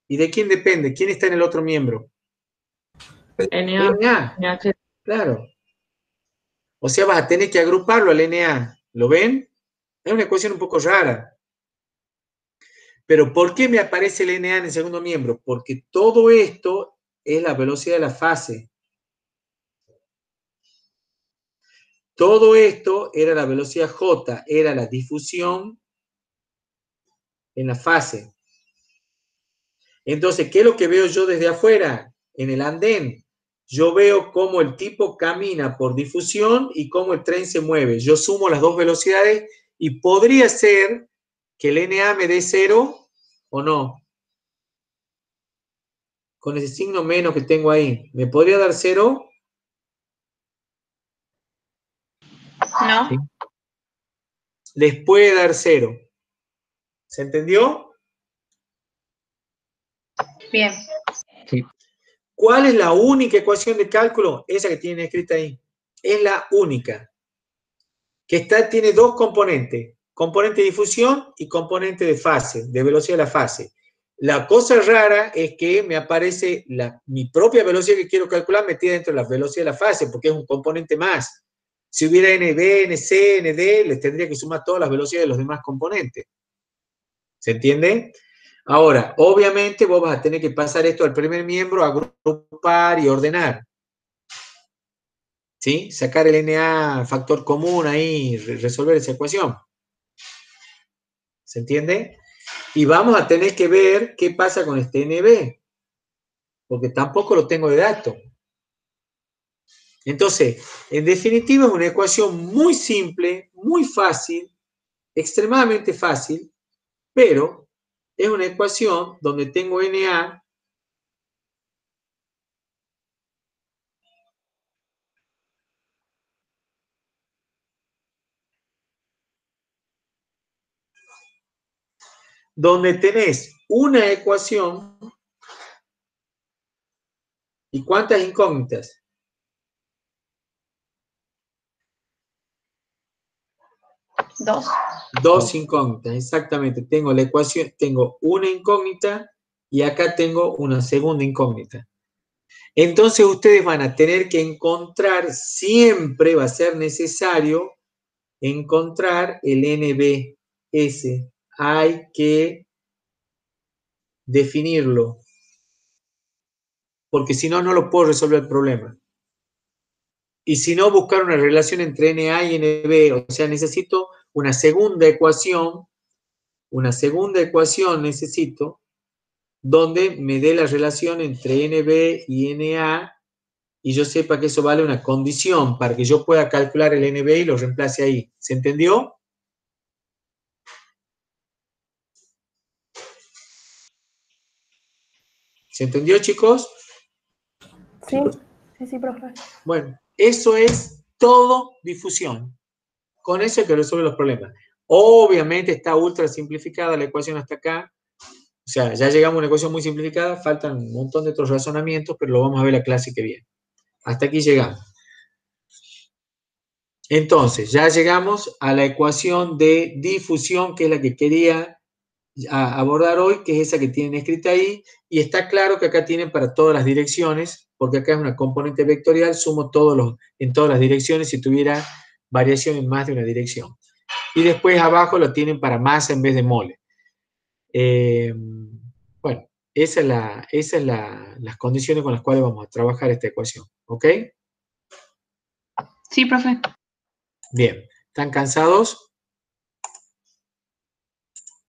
¿Y de quién depende? ¿Quién está en el otro miembro? NA, NA, NH. claro. O sea, vas a tener que agruparlo al NA. ¿Lo ven? Es una ecuación un poco rara. Pero ¿por qué me aparece el NA en el segundo miembro? Porque todo esto es la velocidad de la fase. Todo esto era la velocidad J, era la difusión en la fase. Entonces, ¿qué es lo que veo yo desde afuera? En el andén. Yo veo cómo el tipo camina por difusión y cómo el tren se mueve. Yo sumo las dos velocidades y podría ser que el NA me dé 0 o no. Con ese signo menos que tengo ahí. ¿Me podría dar 0? ¿No? Sí. Les puede dar 0. ¿Se entendió? Bien. Sí. ¿Cuál es la única ecuación de cálculo? Esa que tiene escrita ahí. Es la única. Que tiene dos componentes. Componente de difusión y componente de fase, de velocidad de la fase. La cosa rara es que me aparece mi propia velocidad que quiero calcular metida dentro de la velocidad de la fase, porque es un componente más. Si hubiera NB, NC, ND, les tendría que sumar todas las velocidades de los demás componentes. ¿Se entiende? Ahora, obviamente vos vas a tener que pasar esto al primer miembro, agrupar y ordenar. ¿Sí? Sacar el NA factor común ahí, resolver esa ecuación. ¿Se entiende? Y vamos a tener que ver qué pasa con este NB, porque tampoco lo tengo de dato. Entonces, en definitiva es una ecuación muy simple, muy fácil, extremadamente fácil, pero es una ecuación donde tengo NA donde tenés una ecuación y ¿cuántas incógnitas? Dos. Dos incógnitas, exactamente. Tengo la ecuación, tengo una incógnita y acá tengo una segunda incógnita. Entonces ustedes van a tener que encontrar, siempre va a ser necesario encontrar el NBS. Hay que definirlo, porque si no, no lo puedo resolver el problema. y si no, buscar una relación entre NA y NB, o sea, necesito una segunda ecuación necesito, donde me dé la relación entre NB y NA, y yo sepa que eso vale una condición para que yo pueda calcular el NB y lo reemplace ahí. ¿Se entendió? ¿Se entendió, chicos? Sí, sí, profe. Bueno, eso es todo difusión. Con eso hay que resolver los problemas. Obviamente está ultra simplificada la ecuación hasta acá. O sea, ya llegamos a una ecuación muy simplificada, faltan un montón de otros razonamientos, pero lo vamos a ver la clase que viene. Hasta aquí llegamos. Entonces, ya llegamos a la ecuación de difusión, que es la que quería abordar hoy, que es esa que tienen escrita ahí, y está claro que acá tienen para todas las direcciones, porque acá es una componente vectorial, sumo en todas las direcciones si tuviera variación en más de una dirección. Y después abajo lo tienen para masa en vez de mole. Bueno, esas son las condiciones con las cuales vamos a trabajar esta ecuación. ¿Ok? Sí, profe. Bien. ¿Están cansados?